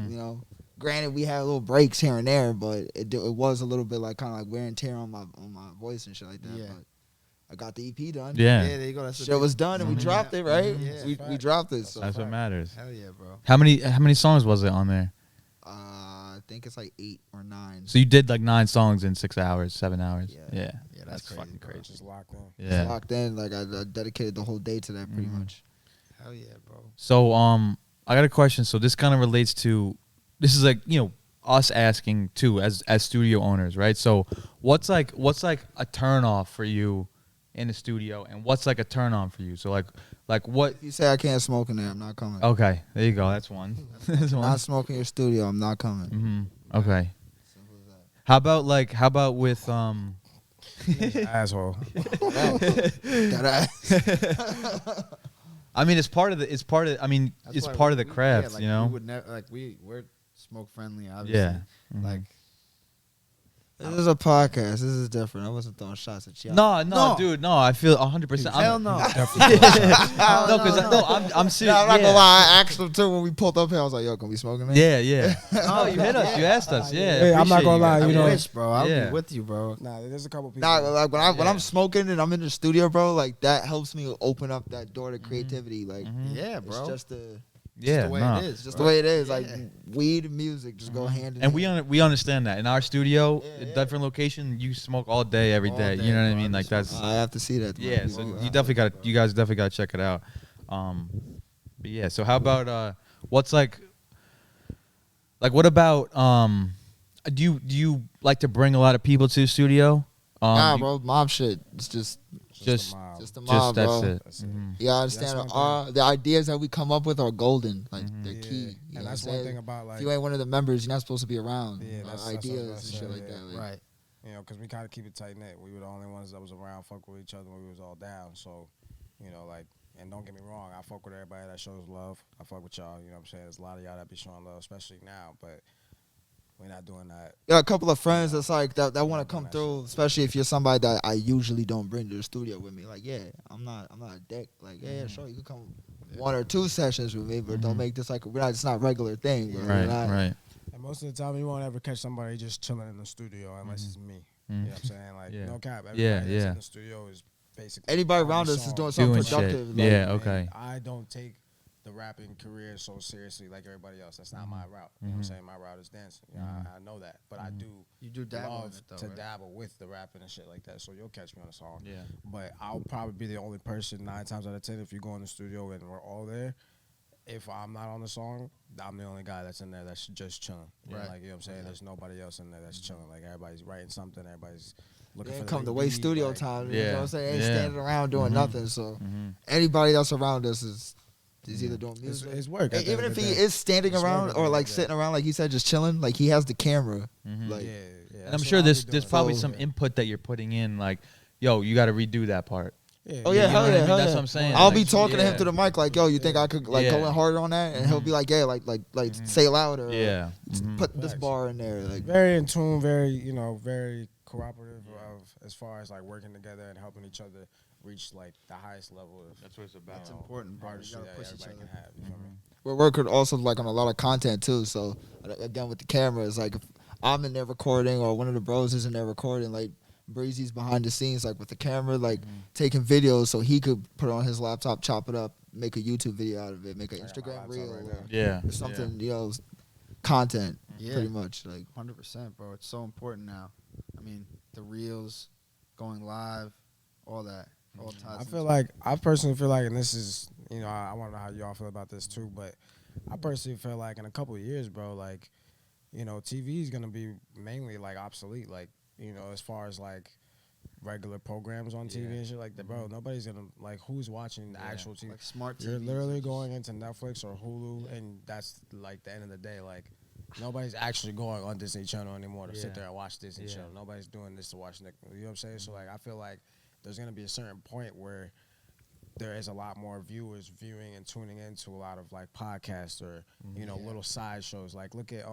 granted, we had little breaks here and there, but it was a little bit like kind of like wear and tear on my voice and shit like that. Yeah. But I got the EP done. Yeah. Yeah, there you go. That's Shit was done and we dropped it, right? Yeah. We dropped it. So That's what matters. Hell yeah, bro. How many songs was it on there? I think it's like 8 or 9. So you did like 9 songs in 6 hours, 7 hours. Yeah. Yeah, that's crazy, fucking bro. crazy. Just locked in. Yeah. It's locked in. Like I dedicated the whole day to that pretty much. Hell yeah, bro. So I got a question. So this kind of relates to, this is like us asking too as studio owners, right? So what's like a turn off for you in the studio, and what's like a turn on for you? So like what? If you say I can't smoke in there, I'm not coming. Okay, there you go. That's one. That's one. Not smoking your studio, I'm not coming. Mm-hmm. Okay. Simple as that. How about with Asshole. That ass. I mean, it's part of the. I mean, That's it's why part of the we- craft, yeah, like, you know. We would never like we're smoke friendly, obviously. Yeah. Mhm. Like This is a podcast. This is different. I wasn't throwing shots at you. No, dude, no. I feel 100%. hell no. No, because I'm serious. No, I'm not yeah. gonna lie. I asked him too when we pulled up here. I was like, "Yo, can we smoke in there?" Yeah. No, you hit us. You asked us. Yeah. Hey, I'm not appreciate gonna lie, I you know- wish, bro. I'll Yeah. be with you, bro. Nah, there's a couple people. Nah, like when Yeah. I'm smoking and I'm in the studio, bro, like that helps me open up that door to creativity. Like Yeah, it's bro. just the Yeah, the way no. it is. it's just bro. the way it is. Yeah. Like weed and music just go hand in And hand. we understand that in our studio, Yeah. a different location, you smoke all day, every All day. day, You know what I bro. mean? Like that's I have to see that. yeah. So you guys definitely got to check it out. But yeah. So how about what's like what about do you like to bring a lot of people to the studio? Nah, you- bro, mob shit. It's just Just a mob. the just mob, that's bro. it. That's it. Mhm. You gotta understand That's one the ideas that we come up with are golden. Like they're Yeah. key. You know And what that's I'm one saying? thing about like If you ain't one of the members, you're not supposed to be around. Yeah, that's what I was ideas about and to shit say, like yeah. that. Like, Right. because we kind of keep it tight knit. We were the only ones that was around, fuck with each other when we was all down. So, like, and don't get me wrong, I fuck with everybody that shows love. I fuck with y'all. You know what I'm saying? There's a lot of y'all that be showing love, especially now. But we're not doing that. Yeah, a couple of friends that's like that want to Yeah, come that through, shit. especially if you're somebody that I usually don't bring to the studio with me. Like, yeah, I'm not a dick. Like, yeah, sure, you can come 1 or 2 sessions with me, but don't make this like it's not a regular thing. Bro. Right. We're not- Right. And most of the time, you won't ever catch somebody just chilling in the studio unless it's me. You know what I'm saying? Like, Yeah. no cap. Everybody Yeah, that's yeah. in the studio is basically Anybody on the around us is song. doing something Doing shit. productive. Like, Yeah. And Okay. I don't take the rapping career so seriously like everybody else. That's not my route. You know what I'm saying? My route is dancing. I know that. But I do You do dabble in love it though, to right? dabble with the rapping and shit like that. So you'll catch me on a song. Yeah. But I'll probably be the only person 9 times out of 10 if you go in the studio and we're all there. if I'm not on the song, I'm the only guy that's in there that's just chilling. Right. Like, you know what I'm saying? There's nobody else in there that's chilling. Like, everybody's writing something. Everybody's looking They for ain't the come to big waste beat, studio like, time. You know Yeah. what I'm saying? Ain't Yeah. standing around doing Mhm. nothing. So Mm-hmm. anybody that's around us is either doing It's, music. it's work. at the Even end if of he the day. is standing It's work around at the or end like of the day. sitting around, like he said, just chilling, like he has the camera. Mm-hmm. Like, Yeah. And I'm that's sure what I'll be there's doing. probably So- some input that you're putting in, like, yo, you got to redo that part. Yeah. oh You yeah, know hell what I yeah, mean? hell That's yeah. what I'm saying. I'll Like, be talking to him yeah. to the mic like, yo, you think I could like go Yeah. in harder on that? And he'll be like, yeah, like say louder. or Yeah. Mhm. Put this Facts. bar in there. Like, Very in tune, very, very cooperative of as far as like working together and helping each other reach like the highest level of That's what it's about. That's important, bro. You artistry gotta that push each everybody other. can have. You feel me? we're working also like on a lot of content too. So again, with the cameras, like if I'm in there recording or one of the bros is in there recording, like Breezxy's behind the scenes, like with the camera, like taking videos so he could put it on his laptop, chop it up, make a YouTube video out of it, make an I got my Instagram laptop reel, right or now. Yeah. something, content, Yeah. pretty much. Like, 100%, bro. It's so important now. I mean, the reels, going live, all that. All ties I into feel it. like I personally feel like, and this is I want to know how y'all feel about this too, but I personally feel like in a couple of years, bro, like TV is gonna be mainly like obsolete, like as far as like regular programs on TV Yeah. and shit like that, bro. Nobody's gonna like who's watching the Yeah. actual TV. like smart TVs. You're literally are just- going into Netflix or Hulu, and that's like the end of the day. Like nobody's actually going on Disney Channel anymore to Yeah. sit there and watch Disney Yeah. Channel. Nobody's doing this to watch Nick. You know what I'm saying? So like I feel like there's gonna be a certain point where there is a lot more viewers viewing and tuning into a lot of like podcasts or little side shows. Like look at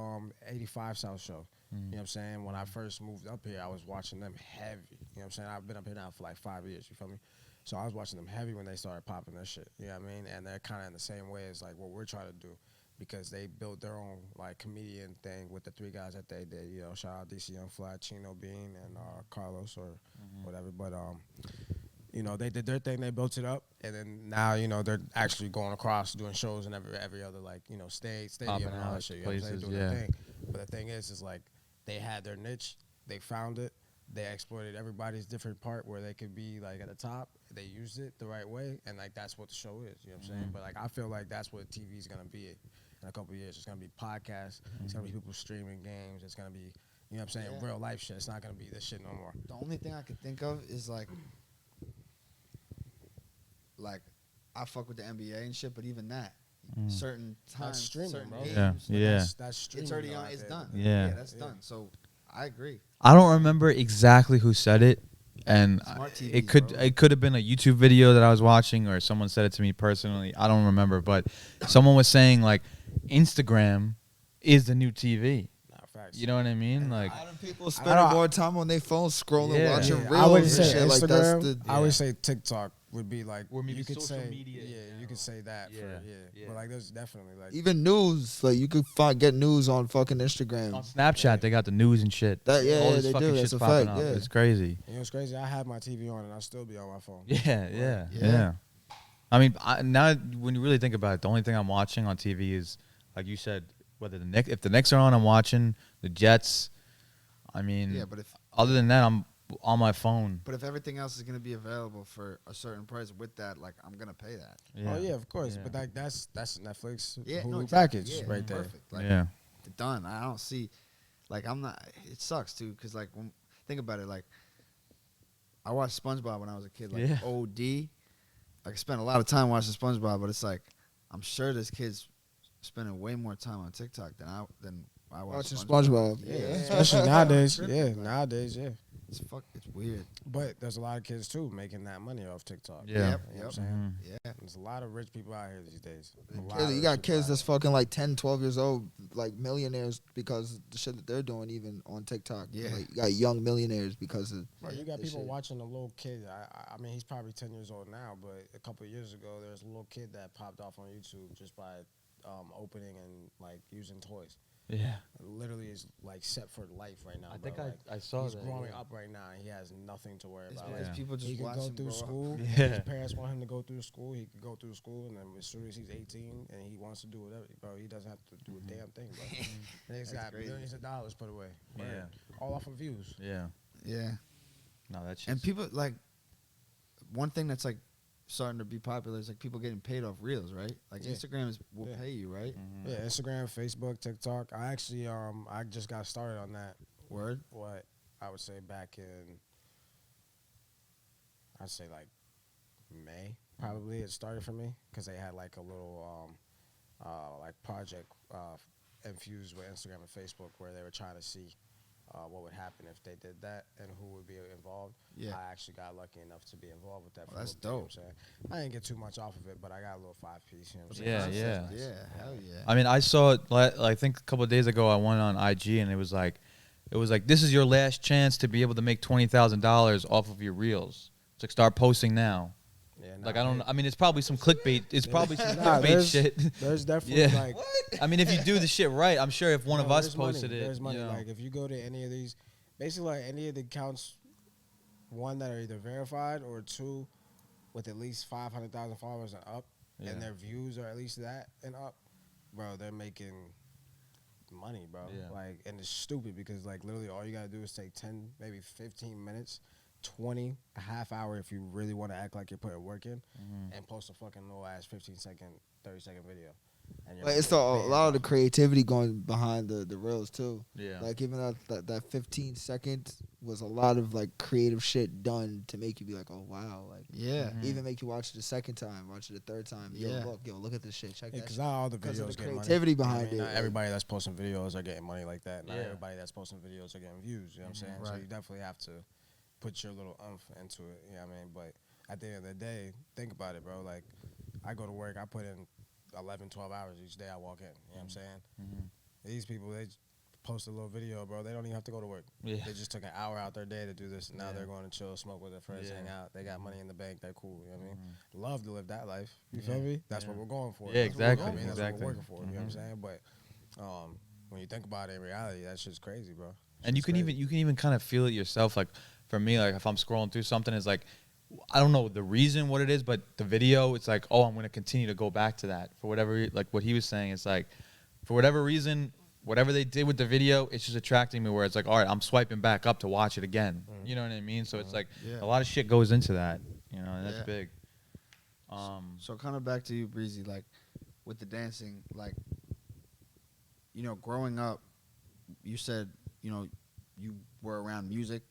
85 South Show. You know what I'm saying? When I first moved up here, I was watching them heavy. You know what I'm saying? I've been up here now for like 5 years. You feel me? So I was watching them heavy when they started popping their shit. You know what I mean? And they're kind of in the same way as like what we're trying to do, because they built their own like comedian thing with the three guys that they did. Shout out DC Young Fly, Chino Bean, and Carlos or whatever. But they did their thing. They built it up, and then now they're actually going across doing shows in every other like stadium Popping and all that out shit. You know what I'm saying? places, Doing yeah. their thing. But the thing is like they had their niche. They found it. They exploited everybody's different part where they could be like at the top. They used it the right way, and like that's what the show is. You know what I'm saying? But like I feel like that's what TV is gonna be in a couple of years. It's gonna be podcasts. It's gonna be people streaming games. It's gonna be what I'm saying, Yeah. real life shit. It's not gonna be this shit no more. The only thing I could think of is like I fuck with the NBA and shit, but even that, certain times, That's streaming, certain bro. games, Yeah. But Yeah. That's streaming. it's already though, on. out It's there. done. Yeah. That's done. So I agree. I don't remember exactly who said it, and Smart TVs, it could bro. have been a YouTube video that I was watching, or someone said it to me personally. I don't remember, but someone was saying like Instagram is the new TV. Nah, facts. You know what I mean? Like, a lot of people don't- spending more time on their phones scrolling, Yeah. watching Yeah, reels I wouldn't and say shit. Like Instagram. that's the I would say TikTok would be like Or maybe you could social say media in Yeah, you general. could say that. Yeah, For, yeah. But like there's definitely like even news. Like you could get news on fucking Instagram. on Snapchat, they got the news and shit. That- yeah, All yeah, this they fucking do. That's shit's a popping fact, up. yeah. It's crazy. it's crazy. I have my TV on and I'll still be on my phone. Yeah, yeah, Yeah. yeah. I mean, now when you really think about it, the only thing I'm watching on TV is, like you said, whether if the Knicks are on, I'm watching the Jets. I mean, Yeah, but if other than that, I'm on my phone. everything else is gonna be available for a certain price with that, like I'm gonna pay that. Oh yeah, of course. Yeah. But like that's Netflix Yeah, Hulu no, exactly. package Yeah, right there. Perfect. Like, Yeah. done. I don't see, like I'm not. It sucks too, cause like think about it, like I watched SpongeBob when I was a kid, like Yeah. OD. Like I spent a lot of time watching SpongeBob, but it's like I'm sure this kid's spending way more time on TikTok than I watch Watching SpongeBob. SpongeBob. Yeah, Yeah. especially nowadays. Tripping, Yeah, like, nowadays, yeah. It's weird. But there's a lot of kids too making that money off TikTok. Yeah. You know Yep, what I'm yep. saying? Yeah. There's a lot of rich people out here these days. A lot Kids, of you rich got people kids out that's here. fucking like 10, 12 years old, like millionaires because of the shit that they're doing even on TikTok. Yeah. Like, you got young millionaires because of Bro, you got this people shit. watching a little kid. I mean, he's probably 10 years old now, but a couple of years ago, there was a little kid that popped off on YouTube just by opening and like using toys. Yeah. Literally is like set for life right now. I think bro. Like, I saw he's that. growing yeah. up right now, and he has nothing to worry It's about. because Yeah. people just He could watch go him through grow up. school. Yeah. His parents want him to go through school. He could go through school, and then as soon as he's 18 and he wants to do whatever, bro, he doesn't have to do a damn thing, bro. And he's got crazy. millions of dollars put away. Yeah. Word. All off of views. Yeah. Yeah. No, that's And people like one thing that's like starting to be popular is like people getting paid off reels, right? Like Yeah. Instagram will Yeah. pay you, right? Yeah, Instagram, Facebook, TikTok. I actually I just got started on that. Word. What I would say back in, I'd say like May probably it started for me because they had like a little like project infused with Instagram and Facebook where they were trying to see what would happen if they did that and who would be involved. Yeah. I actually got lucky enough to be involved with that. Oh, for a that's little bit, you know dope. what I'm saying? I didn't get too much off of it, but I got a little 5-piece. You know what I'm saying? Yeah, So yeah. it's nice. Yeah, hell yeah. I mean, I saw it. I think a couple of days ago, I went on IG, and it was like, this is your last chance to be able to make $20,000 off of your reels. It's like start posting now. Yeah, Like I don't. I mean, it's probably some clickbait. It's probably some Nah, clickbait shit. There's definitely Yeah. like I mean, if you do the shit right, I'm sure if one of us there's money. posted it, There's money. you know. Like if you go to any of these, basically like any of the accounts, one that are either verified or two with at least 500,000 followers and up, Yeah. and their views are at least that and up, bro, they're making money, bro. Yeah. Like, and it's stupid because like literally all you gotta do is take 10, maybe 15 minutes, 20, a half hour if you really want to act like you're putting work in, and post a fucking little ass 15-second, 30-second video. And you're Like, it's making a bands lot of the off it. creativity going behind the reels too. Yeah. Like even that 15 seconds was a lot of like creative shit done to make you be like, oh wow, like Yeah. even make you watch it the second time, watch it the third time. Yo, Yeah. look at this shit. Check that. Because Shit. not all the 'Cause of videos the get money. creativity You know what I behind mean? it, Not like- everybody that's posting videos are getting money like that. Not Yeah. everybody that's posting videos are getting views. You know what I'm saying? So Right. you definitely have to put your little umph into it. You know what I mean? But at the end of the day, think about it, bro. Like, I go to work, I put in 11, 12 hours each day I walk in. You know what I'm saying? These people, they post a little video, bro. They don't even have to go to work. Yeah. They just took an hour out their day to do this, and now Yeah. they're going to chill, smoke with their friends, Yeah. hang out. They got money in the bank. They're cool. You know what I mean? Love to live that life. You feel me? That's what we're going for. Yeah, That's what we're exactly, going- I mean, that's what exactly. we're working for. You know what I'm saying? But when you think about it in reality, that shit's crazy, bro. And you can even kind of feel it yourself. Like for me, like if I'm scrolling through something, it's like I don't know the reason what it is, but the video, it's like, oh, I'm gonna continue to go back to that for whatever. Like what he was saying, it's like for whatever reason, whatever they did with the video, it's just attracting me. Where it's like, all right, I'm swiping back up to watch it again. You know what I mean? So it's like Yeah. a lot of shit goes into that. You know, and that's Yeah. big. So kind of back to you, Breezy, like with the dancing, like, you know, growing up, you said, you know, you were around music.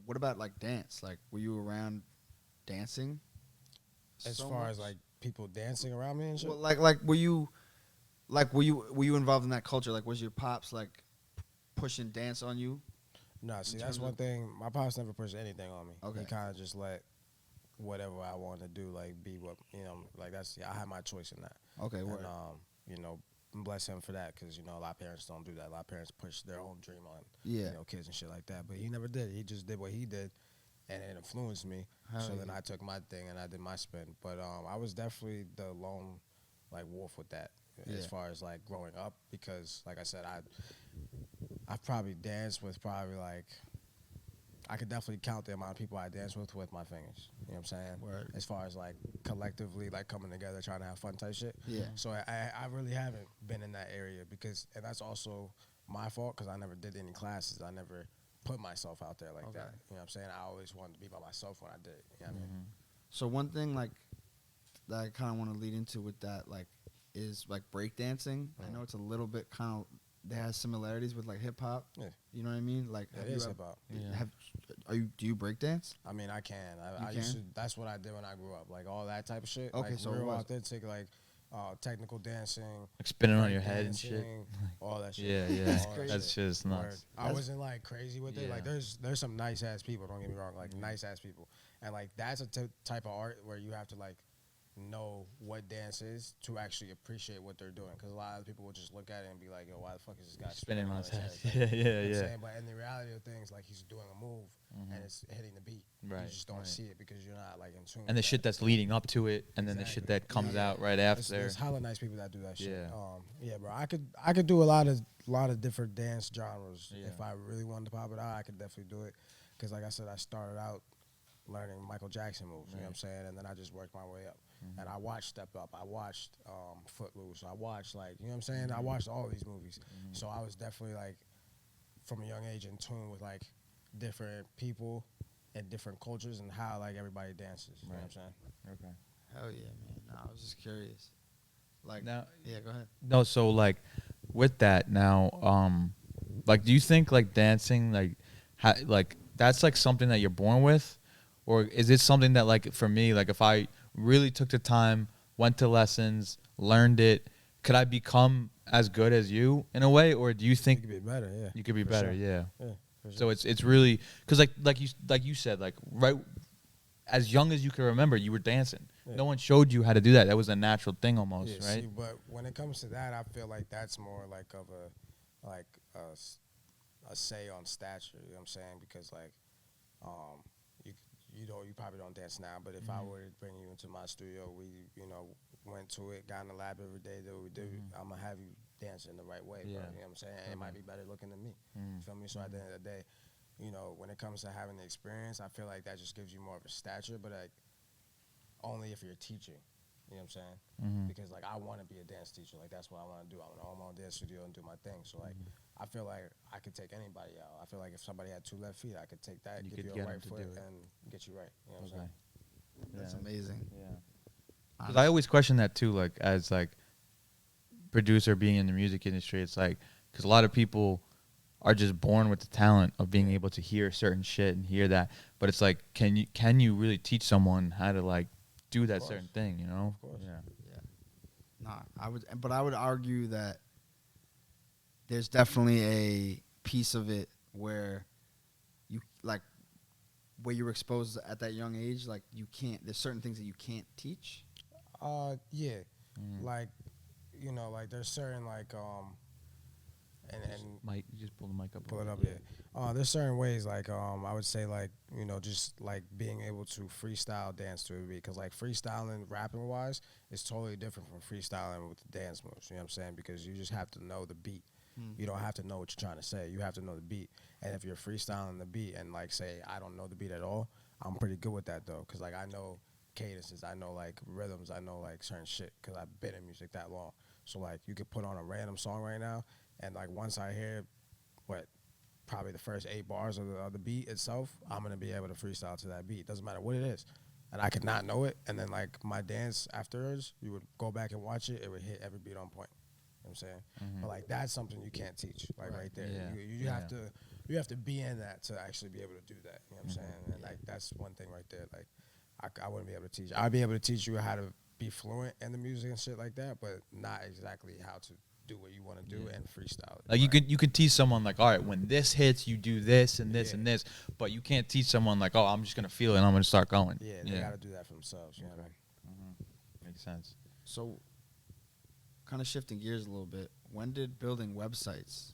What about like dance? Like, were you around dancing? As so far much? as like people dancing around me and shit. Well, were you involved in that culture? Like, was your pops like pushing dance on you? No, see, in that's terms one of- thing. My pops never pushed anything on me. Okay. He kind of just let whatever I wanted to do, like, be what, you know, like, I had my choice in that. Okay, And, word. you know, bless him for that, because, you know, a lot of parents don't do that. A lot of parents push their own dream on, Yeah. you know, kids and shit like that. But he never did. He just did what he did, and it influenced me. Hell So then yeah. I took my thing, and I did my spin. But I was definitely the lone, like, wolf with that. Yeah. As far as like growing up, because like I said, I've probably danced with probably like I could definitely count the amount of people I dance with my fingers. You know what I'm saying? Word. As far as like collectively like coming together trying to have fun type shit. Yeah. So I really haven't been in that area and that's also my fault because I never did any classes. I never put myself out there like Okay. that. You know what I'm saying? I always wanted to be by myself when I did it. You know what I mean? So one thing like that I kind of want to lead into with that like is like breakdancing. I know it's a little bit kind of it has similarities with like hip hop. Yeah. You know what I mean? Like It have you is ever- hip hop. Yeah. do you breakdance? I mean, I can. You I used to. can? That's what I did when I grew up. Like all that type of shit. Okay, like so real what- authentic, like technical dancing, Like spinning on break your head and shit. dancing, all that shit. Yeah, yeah. All that That's shit. just nuts. I wasn't like crazy with it. Like Yeah. there's some nice ass people. Don't get me wrong. Like nice ass people, and like that's a type of art where you have to like know what dance is to actually appreciate what they're doing. Because a lot of people will just look at it and be like, "Yo, why the fuck is this guy Spinning on his head. Like, Yeah, you know yeah, what I'm yeah. saying? But in the reality of things, like he's doing a move and it's hitting the beat. Right, You just don't right. see it because you're not like in tune. And the with shit that. that's leading up to it, and then the shit that comes out right after. There's hella nice people that do that shit. Yeah. Yeah, bro. I could do a lot of different dance genres. Yeah. If I really wanted to pop it out, I could definitely do it. Because like I said, I started out learning Michael Jackson moves. You know what I'm saying? And then I just worked my way up. And I watched Step Up. I watched Footloose. I watched like you know what I'm saying. I watched all these movies. So I was definitely like from a young age in tune with like different people and different cultures and how like everybody dances. You know what I'm saying? Okay. Hell yeah, man. Nah, I was just curious. Like, Now, yeah, go ahead. no, so like with that now, like do you think like dancing like that's like something that you're born with, or is it something that like for me like if I really took the time, went to lessons, learned it, could I become as good as you in a way, or do you You think could be better, yeah. you could be For better? sure. Yeah. Yeah, for sure. So it's really because like you said like right as young as you can remember you were dancing. Yeah. No one showed you how to do that. That was a natural thing almost, Yeah, right? see, but when it comes to that, I feel like that's more like of a say on stature. You know what I'm saying? Because like, you you probably don't dance now, but if I were to bring you into my studio, we went to it, got in the lab every day, that we do. I'm gonna have you dancing the right way, bro. Yeah. You know what I'm saying? And it might be better looking than me. You feel me? So at the end of the day, when it comes to having the experience, I feel like that just gives you more of a stature, but like only if you're teaching. You know what I'm saying? Because like I want to be a dance teacher. Like that's what I want to do. I want to own my own dance studio and do my thing. So like I feel like I could take anybody out. I feel like if somebody had 2 left feet, I could take that, You give could you get a 'em right to foot, do it. and get you right. You know what I'm Okay. saying? That's Yeah. amazing. Yeah. Because I always question that too, like as like producer being in the music industry, it's like because a lot of people are just born with the talent of being able to hear certain shit and hear that, but it's like can you really teach someone how to like do that course. certain thing? You know? Of course. Yeah. Nah, I would argue that there's definitely a piece of it where you like where you're exposed at that young age, like you can't. There's certain things that you can't teach. Yeah, like like there's certain like and Mike, you just pull the mic up. a pull it little up, bit. yeah. There's certain ways, like I would say, like just like being able to freestyle dance to a beat, because like freestyling, rapping wise, is totally different from freestyling with the dance moves. You know what I'm saying? Because you just have to know the beat. You don't have to know what you're trying to say. You have to know the beat. And if you're freestyling the beat and like say I don't know the beat at all, I'm pretty good with that though, because like I know cadences, I know like rhythms, I know like certain shit, because I've been in music that long. So like you could put on a random song right now, and like once I hear what probably the first 8 bars of the beat itself, I'm gonna be able to freestyle to that beat. Doesn't matter what it is, and I could not know it, and then like my dance afterwards, you would go back and watch it, it would hit every beat on point. You know what I'm saying? But like that's something you can't teach, like right there. Yeah. You have to be in that to actually be able to do that. You know what I'm saying? And like that's one thing right there. Like I wouldn't be able to teach. I'd be able to teach you how to be fluent in the music and shit like that, but not exactly how to do what you want to do and freestyle it. Like you could teach someone like, all right, when this hits, you do this and this and this, but you can't teach someone like, oh, I'm just gonna feel it and I'm gonna start going. Yeah, they got to do that for themselves. You know what I mean? Makes sense. So, kind of shifting gears a little bit. When did building websites?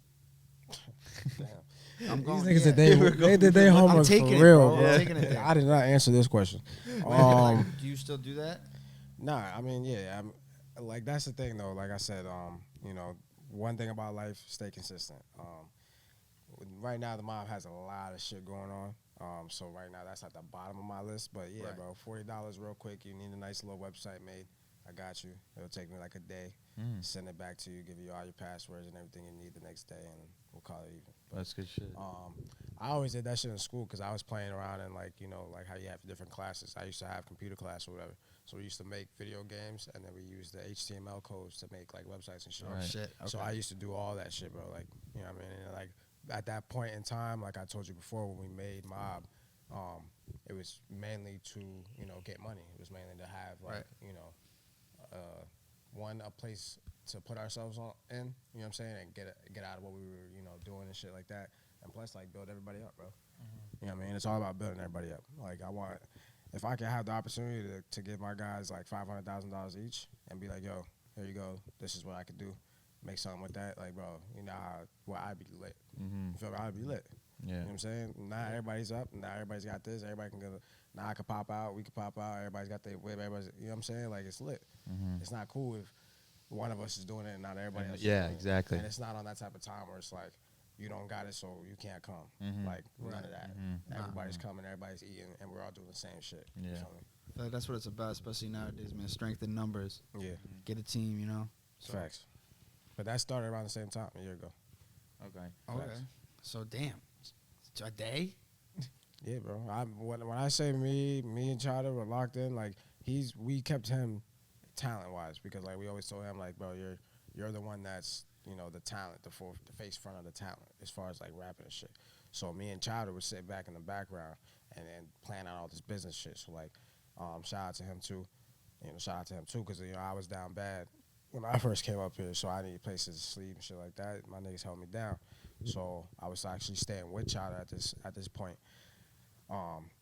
Damn. I'm These going. niggas yeah. they did their homework I'm taking for it, real. bro. I'm taking it there. I did not answer this question. Like, do you still do that? Nah, I mean, yeah, like that's the thing though. Like I said, one thing about life, stay consistent. Right now the mob has a lot of shit going on. So right now that's at the bottom of my list. But yeah, Right. bro, $40 real quick. You need a nice little website made. I got you. It'll take me like a day. Send it back to you, give you all your passwords and everything you need the next day, and we'll call it even. That's good shit. I always did that shit in school because I was playing around in like like how you have different classes. I used to have computer class or whatever, so we used to make video games and then we used the HTML codes to make like websites and shit. Right. Shit. Okay. So I used to do all that shit, bro. Like what I mean, and like at that point in time, like I told you before, when we made Mob, it was mainly to get money. It was mainly to have like a place to put ourselves in, you know what I'm saying, and get out of what we were, doing and shit like that, and plus like build everybody up, bro. You know what I mean? It's all about building everybody up. Like if I can have the opportunity to give my guys like $500,000 each and be like, yo, here you go, this is what I could do, make something with that, like, bro, I'd be lit. You feel me? I'd be lit. Yeah. You know what I'm saying? Now everybody's up. Now everybody's got this. Everybody can go. Now I can pop out. We can pop out. Everybody's got their whip. Everybody's, you know what I'm saying? Like, it's lit. It's not cool if one of us is doing it and not everybody else is Yeah, doing it. exactly. And it's not on that type of time where it's like, you don't got it, so you can't come. Like, none of that. Everybody's coming. Everybody's eating. And we're all doing the same shit. You Yeah. feel me? I feel like that's what it's about, especially nowadays, man. Strength in numbers. Yeah. Get a team, So. Facts. But that started around the same time a year ago. Okay. Okay. So damn, a day. Yeah, bro. When I say me and Chada were locked in, like we kept him talent wise because like we always told him like, bro, you're the one that's the talent, the face front of the talent as far as like rapping and shit. So me and Chowder would sit back in the background and plan out all this business shit. So like, shout out to him too. Shout out to him too because I was down bad when I first came up here, so I needed places to sleep and shit like that. My niggas held me down, so I was actually staying with Chowder at this point.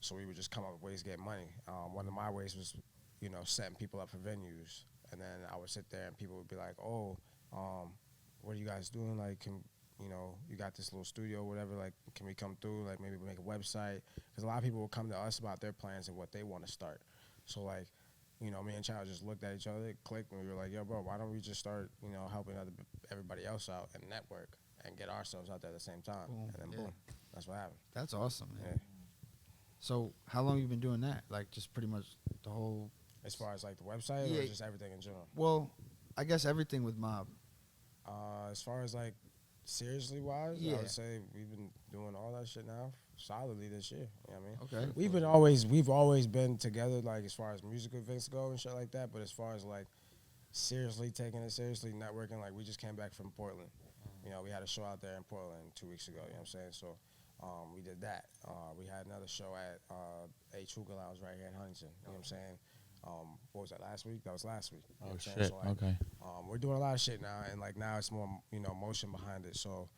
So we would just come up with ways to get money. One of my ways was, setting people up for venues, and then I would sit there and people would be like, "Oh, what are you guys doing? Like, you got this little studio, or whatever. Like, can we come through? Like, maybe make a website?" Because a lot of people will come to us about their plans and what they want to start. So like, me and Chowder just looked at each other, clicked, and we were like, "Yo, bro, why don't we just start, helping everybody else out and network and get ourselves out there at the same time?" Boom. And then boom, that's what happened. That's awesome, man. Yeah. So how long you been doing that? Like just pretty much the whole. As far as like the website Yeah. or just everything in general? Well, I guess everything with Mob. As far as like seriously wise, I Yeah. would say we've been doing all that shit now solidly this year. You know what I mean? Okay. We've always been together, like as far as music events go and shit like that. But as far as like seriously taking it seriously, networking, like we just came back from Portland. We had a show out there in Portland 2 weeks ago. You know what I'm saying? So we did that. We had another show at a Chuga Lounge right here in Huntington. You know what I'm saying? What was that, last week? That was last week. You know what I'm saying? Shit. So, like, Okay. we're doing a lot of shit now, and like now it's more, motion behind it. So,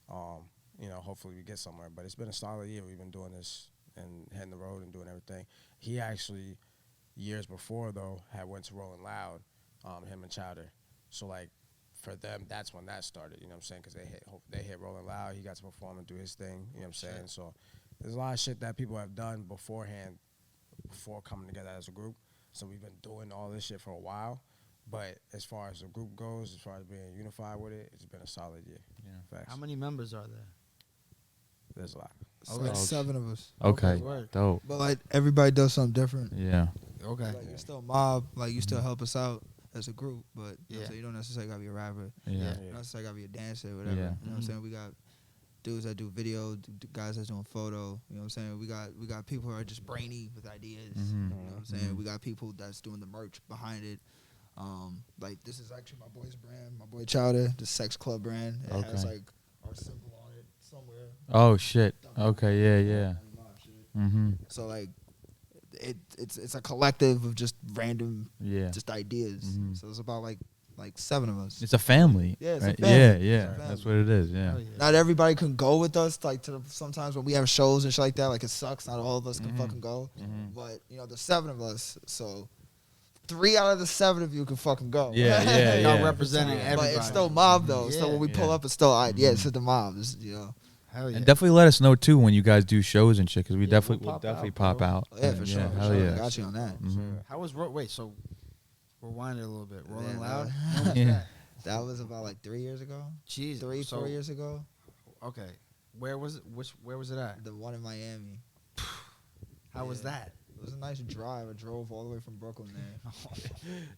hopefully we get somewhere. But it's been a solid year. We've been doing this and hitting the road and doing everything. He actually, years before though, had went to Rolling Loud, him and Chowder. So like, for them, that's when that started. You know what I'm saying? Because they hit Rolling Loud. He got to perform and do his thing. You know what I'm saying? So there's a lot of shit that people have done beforehand, before coming together as a group. So we've been doing all this shit for a while. But as far as the group goes, as far as being unified with it, it's been a solid year. Yeah. Facts. How many members are there? There's a lot. It's Okay. like 7 of us. Okay. Word. Dope. But like everybody does something different. Yeah. Okay. Like you're still Mob, like you still help us out as a group, but Yeah. so you don't necessarily gotta be a rapper. Yeah. You don't necessarily gotta be a dancer or whatever. Yeah. You know what I'm saying? We got dudes that do video, guys that's doing photo. You know what I'm saying? We got people who are just brainy with ideas. Mhm. You know what I'm saying? Mhm. We got people that's doing the merch behind it. Like this is actually my boy's brand, my boy Chowder, the Sex Club brand. It has Okay. like our symbol on it somewhere. Oh shit. Okay. Yeah. Mhm. So like it's a collective of just random Yeah. just ideas. Mhm. So it's about like 7 of us. It's a family. Yeah, it's a right? family. Yeah. It's Yeah. a family. That's what it is. Yeah. Hell yeah. Not everybody can go with us. Like sometimes when we have shows and shit like that, like it sucks. Not all of us can fucking go. Mhm. But there's 7 of us, so 3 out of the 7 of you can fucking go. Yeah. Yeah. Y'all Yeah. representing But everybody. it's still Mob though. Yeah. So when we pull Yeah. up, it's still it's just the Mob. It's, Hell yeah. And definitely let us know too when you guys do shows and shit, because we Yeah, definitely we'll will pop definitely out, pop bro. out. Oh, yeah, for sure. Hell for sure. yeah. Got you on that. Mhm. How was wait? So we're winding a little bit. Rolling Man, Loud. that- When was Yeah. that? That was about like 3 years ago. Jeez. 4 years ago. Okay. Where was it? Where was it at? The one in Miami. How was Yeah. that? It was a nice drive. I drove all the way from Brooklyn there.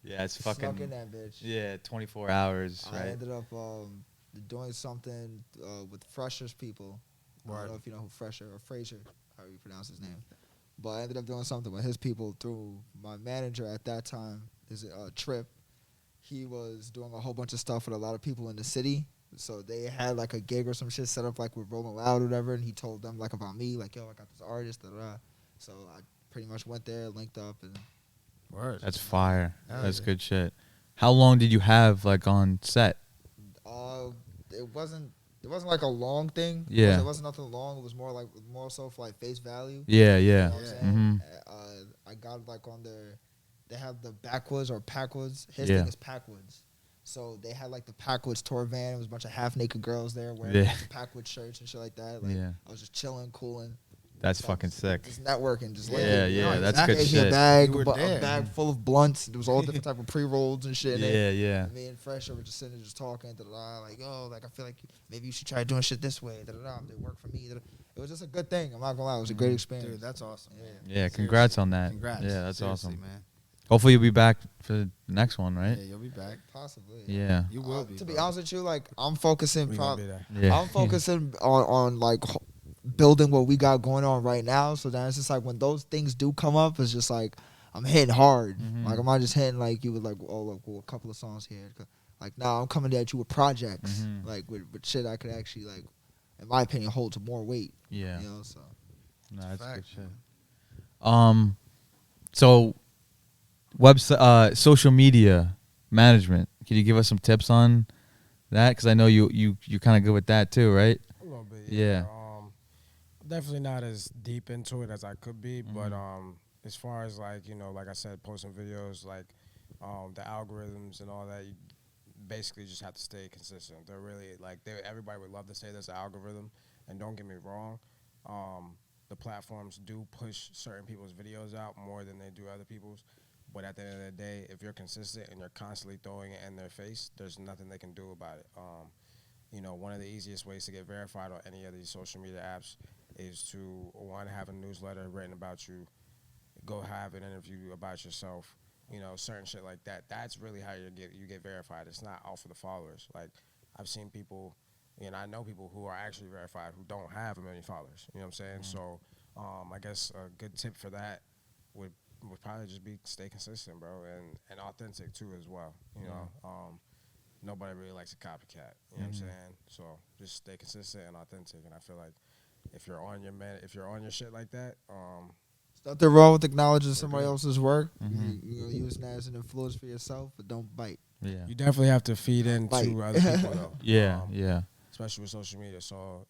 Yeah, it's Snuck in fucking. that bitch. Yeah, 24 hours, I right? ended up doing something with Fresher's people. I Word. don't know if you know who Fresher or Fraser, how you pronounce his name. But I ended up doing something with his people through my manager at that time, his Trip. He was doing a whole bunch of stuff with a lot of people in the city. So they had like a gig or some shit set up like with Rolling Loud or whatever. And he told them like about me, like, yo, I got this artist, da da da. So I pretty much went there, linked up, and Word. That's fire. Hell That's yeah. good shit. How long did you have like on set? it wasn't like a long thing. Yeah. It wasn't nothing long. It was more so for like face value. Yeah, You yeah. know what I'm Yeah. saying? Mhm. I got like on their, they have the Backwoods or Packwoods. His Yeah. thing is Packwoods. So they had like the Packwoods tour van. It was a bunch of half naked girls there wearing Yeah. like, the Packwoods shirts and shit like that. Like Yeah. I was just chilling, cooling, That's fucking sick. just networking, just Yeah, linking. Yeah, No, that's exactly. good Gave me a shit. bag, You were a there. bag full of blunts. There was all different type of pre rolls and shit. in it. Yeah, yeah. And me and Fresh were just sitting there just talking, da-da-da, like, oh, like I feel like maybe you should try doing shit this way, da-da-da. It worked for me. Da-da. It was just a good thing. I'm not gonna lie, it was a great experience. Dude, that's awesome. Yeah. Yeah, congrats Seriously. on that. Congrats. Yeah, that's Seriously, awesome. man. Hopefully you'll be back for the next one, right? Yeah, you'll be back. Possibly. Yeah. You will be. To be bro. honest with you, like I'm focusing. We gonna be there. Yeah. I'm focusing on like building what we got going on right now. So then it's just like when those things do come up, it's just like I'm hitting hard. Mhm. Like I'm not just hitting like you with like a couple of songs here. Like now I'm coming at you with projects, Mhm. like with shit I could actually like, in my opinion, hold to more weight. Yeah. You know, so No, that's fact, good shit. man. So website, social media management. Can you give us some tips on that? Because I know you're kind of good with that too, right? A little bit, Yeah. Definitely not as deep into it as I could be, but Mhm. as far as like like I said, posting videos, like the algorithms and all that, you basically just have to stay consistent. They're really like everybody would love to say there's an algorithm, and don't get me wrong, the platforms do push certain people's videos out more than they do other people's. But at the end of the day, if you're consistent and you're constantly throwing it in their face, there's nothing they can do about it. One of the easiest ways to get verified on any of these social media apps is to, one, have a newsletter written about you, go have an interview about yourself, certain shit like that. That's really how you get verified. It's not all for the followers. Like, I've seen people, and I know people who are actually verified who don't have a million followers. You know what I'm saying? So, I guess a good tip for that would probably just be stay consistent, bro, and authentic too as well. Nobody really likes a copycat. You know what I'm saying? So just stay consistent and authentic. And I feel like if you're on your shit like that, there's nothing wrong with acknowledging somebody good. else's work. Mhm. You use that as an influence for yourself, but don't bite. Yeah. you definitely have to feed Bite. into other people though. Yeah. Yeah. Especially with social media. So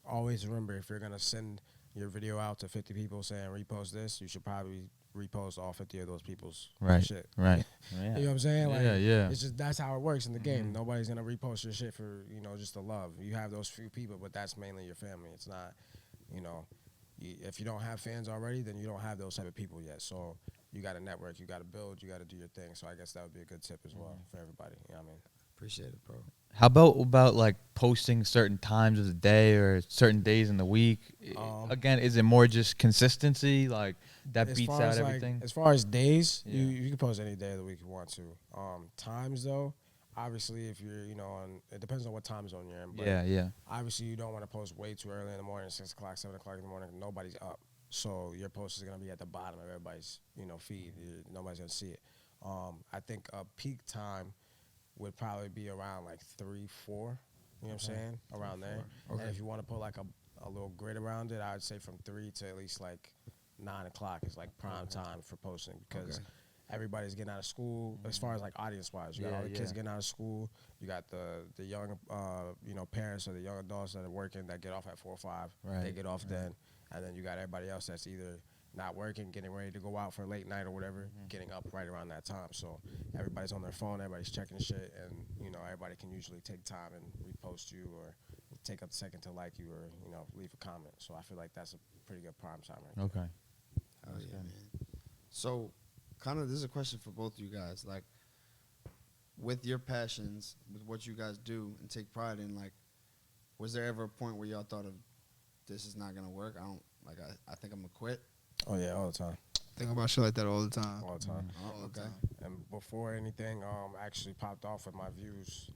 always remember, if you're gonna send your video out to 50 people saying repost this, you should probably repost all 50 of those people's Right. shit. Right. You know what I'm saying? Like, Yeah. it's just that's how it works in the game. Mhm. Nobody's gonna repost your shit for just the love. You have those few people, but that's mainly your family. It's not, if you don't have fans already, then you don't have those type of people yet. So you got to network, you got to build, you got to do your thing. So I guess that would be a good tip as well for everybody. You know what I mean? Appreciate it, bro. How about like posting certain times of the day or certain days in the week? Again, is it more just consistency, like that As beats far out as, like, everything? as far as days, Yeah. you can post any day of the week you want to. Times though, obviously, if you're it depends on what time zone you're in. But Yeah. obviously, you don't want to post way too early in the morning, 6 o'clock, 7 o'clock in the morning. Nobody's up, so your post is gonna be at the bottom of everybody's feed. Nobody's gonna see it. I think a peak time would probably be around like 3, 4. You know what I'm saying? Around there. Okay. And if you want to put like a little grid around it, I would say from 3 to at least like 9 o'clock is like prime time for posting, because everybody's getting out of school. As far as like audience wise, you got all the kids getting out of school. You got the young parents or the young adults that are working that get off at 4 or 5. Right. They get off then, and then you got everybody else that's either not working, getting ready to go out for a late night or whatever, getting up right around that time. So everybody's on their phone, everybody's checking shit, and everybody can usually take time and repost you or take a second to like you or leave a comment. So I feel like that's a pretty good prime time right there. Okay. Oh yeah, man. So, kind of, this is a question for both of you guys. Like, with your passions, with what you guys do and take pride in, like, was there ever a point where y'all thought of, this is not gonna work? I think I'm gonna quit. Oh yeah, all the time. Think about shit like that all the time. All the time. All the Okay. time. And before anything actually popped off with my views,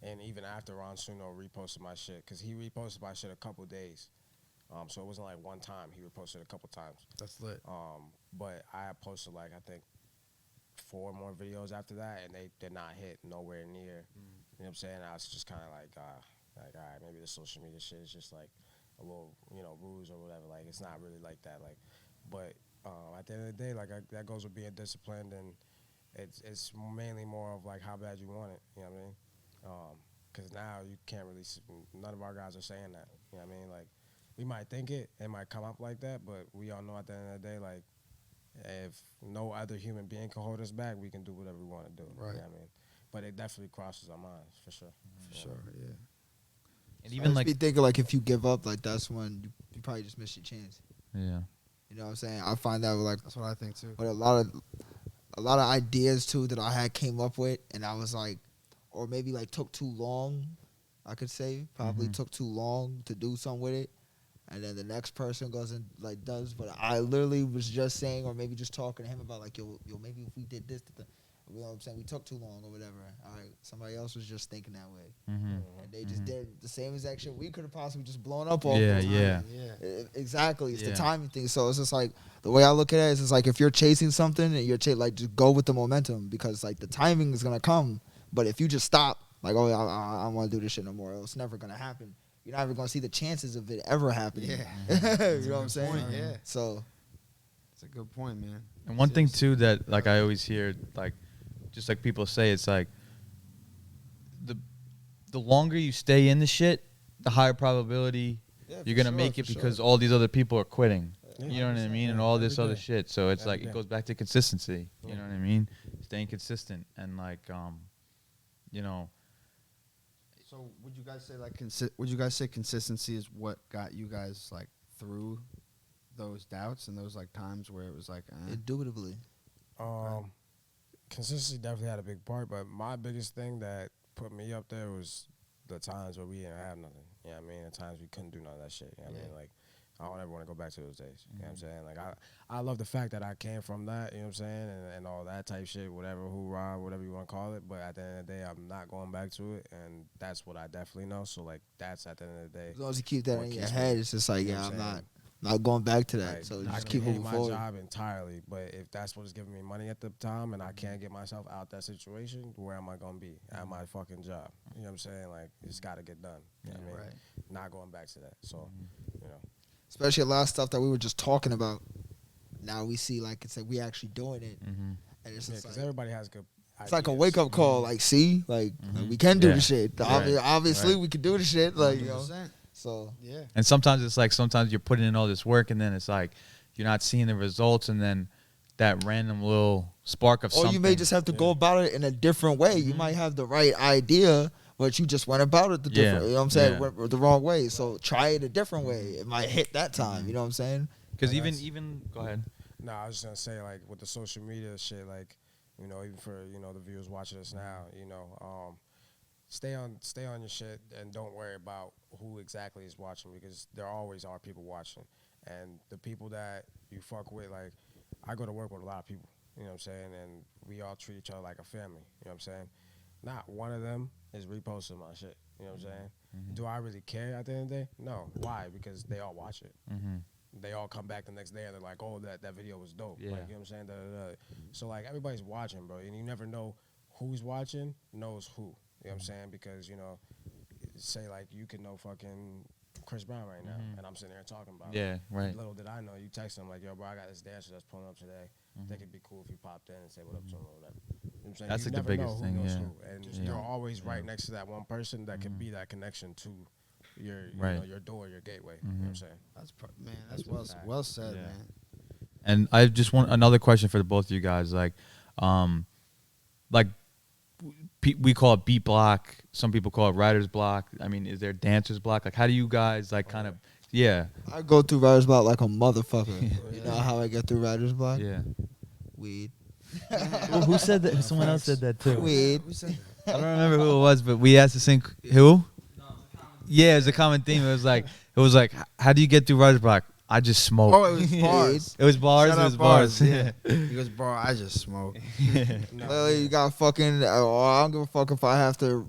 and even after Ron Suno reposted my shit, because he reposted my shit a couple days, so it wasn't like one time. He reposted a couple times. That's lit. But I posted like I think 4 more videos after that, and they did not hit nowhere near. You know what I'm saying? I was just kind of like all right, maybe the social media shit is just like a little ruse or whatever. Like, it's not really like that. Like, but at the end of the day, like, that goes with being disciplined, and it's mainly more of like how bad you want it. You know what I mean? Because now you can't really. None of our guys are saying that. You know what I mean? Like, we might think it might come up like that, but we all know at the end of the day, like, if no other human being can hold us back, we can do whatever we want to do. Right. You know what I mean? But it definitely crosses our minds for sure. For sure, yeah. And I even just like be thinking like if you give up, like that's when you probably just miss your chance. yeah. You know what I'm saying? I find that with like That's what I think too. with a lot of ideas too that I had came up with, and I was like, or maybe like took too long. I could say probably took too long to do something with it, and then the next person goes and like does. But I literally was just saying, or maybe just talking to him about like, yo, maybe if we did this, You know what I'm saying? We took too long or whatever. All right, somebody else was just thinking that way. Mm-hmm. And they just did the same exact shit we could have possibly just blown up off. Yeah, the time. yeah. Exactly. It's Yeah. the timing thing. So it's just like the way I look at it is, it's like if you're chasing something and you're like just go with the momentum, because like the timing is gonna come. But if you just stop, like, oh, I don't want to do this shit no more, it's never gonna happen. You're not even gonna see the chances of it ever happening. Yeah. You know what I'm saying? Point, yeah. So It's a good point, man. And one thing too that like I always hear, like just like people say, it's like the longer you stay in the shit, the higher probability you're gonna make it, because all these other people are quitting. You know what I mean? And all this other shit. So it's like it goes back to consistency. You know what I mean? Staying consistent and like you know. So would you guys say like would you guys say consistency is what got you guys like through those doubts and those like times where it was like indubitably. Consistency definitely had a big part, but my biggest thing that put me up there was the times where we didn't have nothing. You know what I mean? The times we couldn't do none of that shit. You know what I mean? Like, I don't ever want to go back to those days. You know what I'm saying? Like, I love the fact that I came from that, you know what I'm saying? And all that type shit, whatever, hoorah, whatever you want to call it. But at the end of the day, I'm not going back to it. And that's what I definitely know. So, like, that's at the end of the day. As long as you keep that what in your keeps head, me, it's just like, you know yeah, what I'm saying? not going back to that. Like, So I just can keep hate moving my forward. job entirely, but if that's what is giving me money at the time and I can't get myself out that situation, where am I gonna be? At my fucking job. You know what I'm saying? Like, it's gotta get done. You know what I mean? Right. Not going back to that. So, you know. Especially a lot of stuff that we were just talking about. Now we see, like, it's like we actually doing it, and it's Yeah, just because like, everybody has good it's like a ideas. wake up call. Like, see, like we can do Yeah. the shit. Right. Obviously, Right. we can do the shit. Like, you know, 100%. so Yeah. And sometimes it's like sometimes you're putting in all this work and then it's like you're not seeing the results, and then that random little spark of or something. you may just have to go about it in a different way. You might have the right idea, but you just went about it the different. You know what I'm saying? Yeah. Went the wrong way. So try it a different way. It might hit that time. You know what I'm saying? Because Well, even go ahead. No, I was just gonna say, like, with the social media shit, like, you know, even for, you know, the viewers watching us now, you know, stay on your shit and don't worry about who exactly is watching, because there always are people watching. And the people that you fuck with, like, I go to work with a lot of people, you know what I'm saying, and we all treat each other like a family, you know what I'm saying. Not one of them is reposting my shit, you know what I'm saying. Do I really care at the end of the day? No. Why? Because they all watch it. They all come back the next day and they're like, oh, that video was dope. Yeah. Like, you know what I'm saying? Da, da, da. So, like, everybody's watching, bro. And you never know who's watching knows who. You know what I'm saying? Because, you know, say, like, you can know fucking Chris Brown right now, and I'm sitting there talking about it. Yeah, right. Little did I know, you text him, like, yo, bro, I got this dancer that's pulling up today. I think it'd be cool if you popped in and say what up to him or whatever. You know what I'm saying? That's you like the never biggest know thing, who knows yeah. who. And Yeah. you're always right next to that one person that can be that connection to your, you Right. know, your door, your gateway. You know what I'm saying? That's man. That's well said, Yeah. man. And I just want another question for the both of you guys. Like we call it beat block. Some people call it writer's block. I mean, is there dancer's block? Like, how do you guys like kind of? Yeah. I go through writer's block like a motherfucker. You know how I get through writer's block? Yeah. Weed. Who said that? Someone else said that too. Weed. I don't remember who it was, but we asked to sing who? Yeah, it was a common theme. It was like, how do you get through writer's block? I just smoke. Oh, it was bars. It was bars. Shout It out was bars. Yeah. He goes, bro, I just smoke. Literally, you got fucking. I don't give a fuck if I have to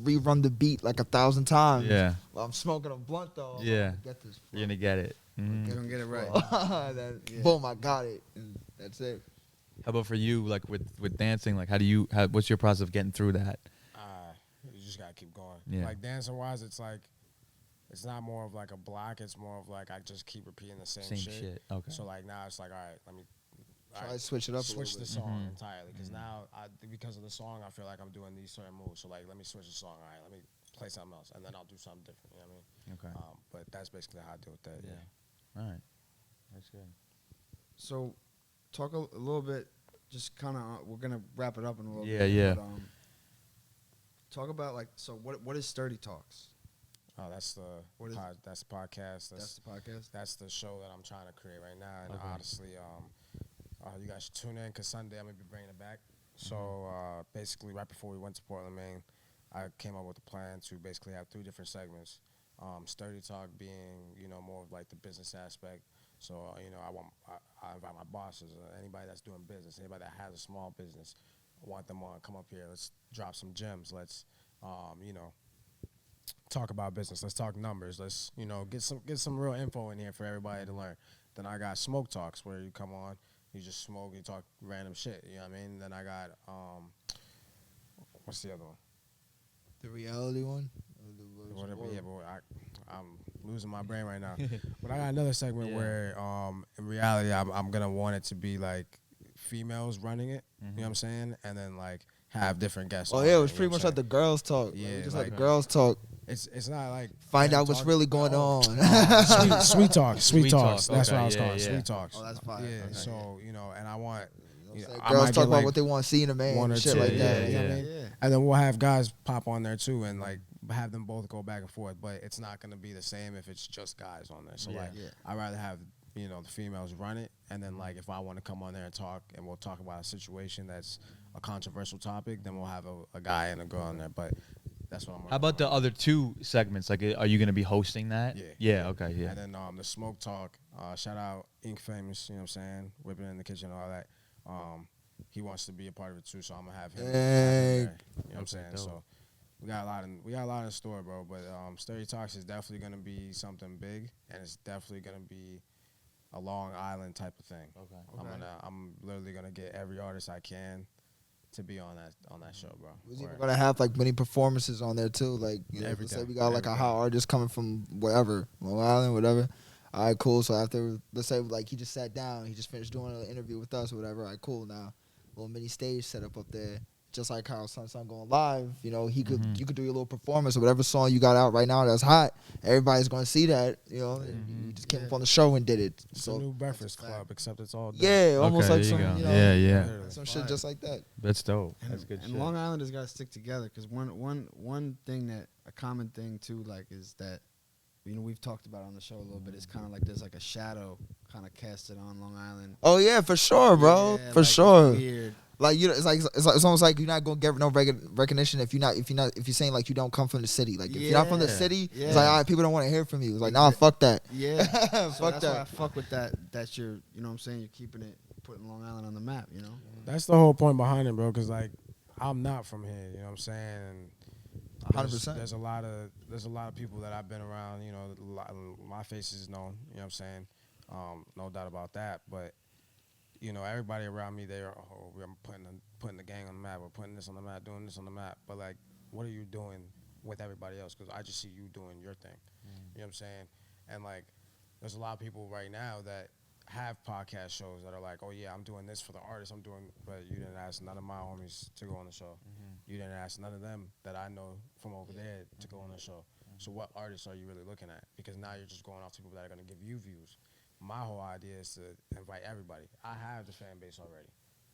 rerun the beat like 1,000 times. Yeah. Well, I'm smoking a blunt though. I'm Yeah. gonna get this. You're gonna get it. Mhm. They don't get it right. Boom! I got it. And that's it. How about for you? Like with dancing, like what's your process of getting through that? You just gotta keep going. Yeah. Like, dancing wise, it's like, it's not more of like a block. It's more of like I just keep repeating the same shit. Okay. So, like, now it's like, all right, let me Try to switch it up. switch a the little song entirely, because now because of the song, I feel like I'm doing these certain moves. So, like, let me switch the song. All right, let me play something else, and then I'll do something different. You know what I mean? Okay. But that's basically how I deal with that. Yeah. All right. That's good. So, talk a little bit. Just kind of, we're gonna wrap it up in a little Yeah, bit. yeah. But, talk about like, so what is Sturdy Talks? Oh, that's the What is that's the podcast. That's the podcast. That's the show that I'm trying to create right now. And Okay. honestly, you guys should tune in, because Sunday I'm going to be bringing it back. So basically, right before we went to Portland, Maine, I came up with a plan to basically have 3 different segments. Sturdy Talk being, you know, more of like the business aspect. So, you know, I invite my bosses, anybody that's doing business, anybody that has a small business, want them on. Come up here. Let's drop some gems. Let's, talk about business. Let's talk numbers. Let's, get some real info in here for everybody to learn. Then I got smoke talks where you come on, you just smoke, you talk random shit. You know what I mean? Then I got what's the other one? The reality one. Whatever. Yeah, but I'm losing my brain right now. But I got another segment where, in reality, I'm gonna want it to be like females running it. You know what I'm saying? And then like have different guests. Oh yeah, it was pretty much like the girls talk. Yeah, just like like the girls talk. It's not like Find out what's really going on. Sweet talks. That's what I was calling. Yeah. Sweet talks. Oh, that's fine. Yeah. Okay. So and I want. Like I girls might talk get, about like, what they want to see in a man one or and shit two, like that. yeah, You know what I mean? Yeah. And then we'll have guys pop on there too, and like have them both go back and forth. But it's not gonna be the same if it's just guys on there. So I'd rather have the females run it, and then like if I want to come on there and talk, and we'll talk about a situation that's a controversial topic, then we'll have a guy and a girl on there. But that's what I'm. How about the other two segments? Like, are you gonna be hosting that? Yeah. Yeah. Okay. Yeah. And then the smoke talk. Shout out Ink Famous. You know what I'm saying? Whipping in the kitchen and all that. He wants to be a part of it too, so I'm gonna have him. Hey. You know what I'm saying? dope. So we got a lot in store, bro. But Sturdy Talks is definitely gonna be something big, and it's definitely gonna be a Long Island type of thing. Okay. I'm literally gonna get every artist I can to be on that show, bro. We're even gonna have like many performances on there too. Like let's Everything. say we got like a Everything. hot artist coming from wherever, Long Island, whatever. All right, cool. So after, let's say like he just sat down, he just finished doing an interview with us or whatever. All right, cool. Now, little mini stage set up there, just like how Sun going live. You could do your little performance or whatever song you got out right now that's hot. Everybody's gonna see that. You just came up on the show and did it. It's So a new Breakfast Club, except it's all done. yeah, almost Okay, like there some you go. Yeah. some shit just like that. That's dope. And, That's good and shit. Long Islanders got to stick together because one thing that a common thing too like is that we've talked about on the show a little bit. It's kind of like there's like a shadow kind of casted on Long Island. Oh yeah, for sure, bro. Yeah, For like, it's sure. weird. Like it's almost like you're not gonna get no recognition if you're saying like you don't come from the city. Like if you're not from the Yeah. city, Yeah. it's like all right, people don't want to hear from you. It's like nah, fuck that. Yeah, so Fuck that's why I that. fuck with that. That's your, you know what I'm saying. You're putting Long Island on the map. That's the whole point behind it, bro. Because like I'm not from here. You know what I'm saying? And 100%. There's a lot of people that I've been around. My face is known. You know what I'm saying? No doubt about that. But everybody around me, we're putting the gang on the map. We're putting this on the map, doing this on the map. But like, what are you doing with everybody else? Because I just see you doing your thing. You know what I'm saying? And like, there's a lot of people right now that have podcast shows that are like, oh yeah, I'm doing this for the artist. But you didn't ask none of my homies to go on the show. You didn't ask none of them that I know from over there to go on the show. So what artists are you really looking at? Because now you're just going off to people that are going to give you views. My whole idea is to invite everybody. I have the fan base already.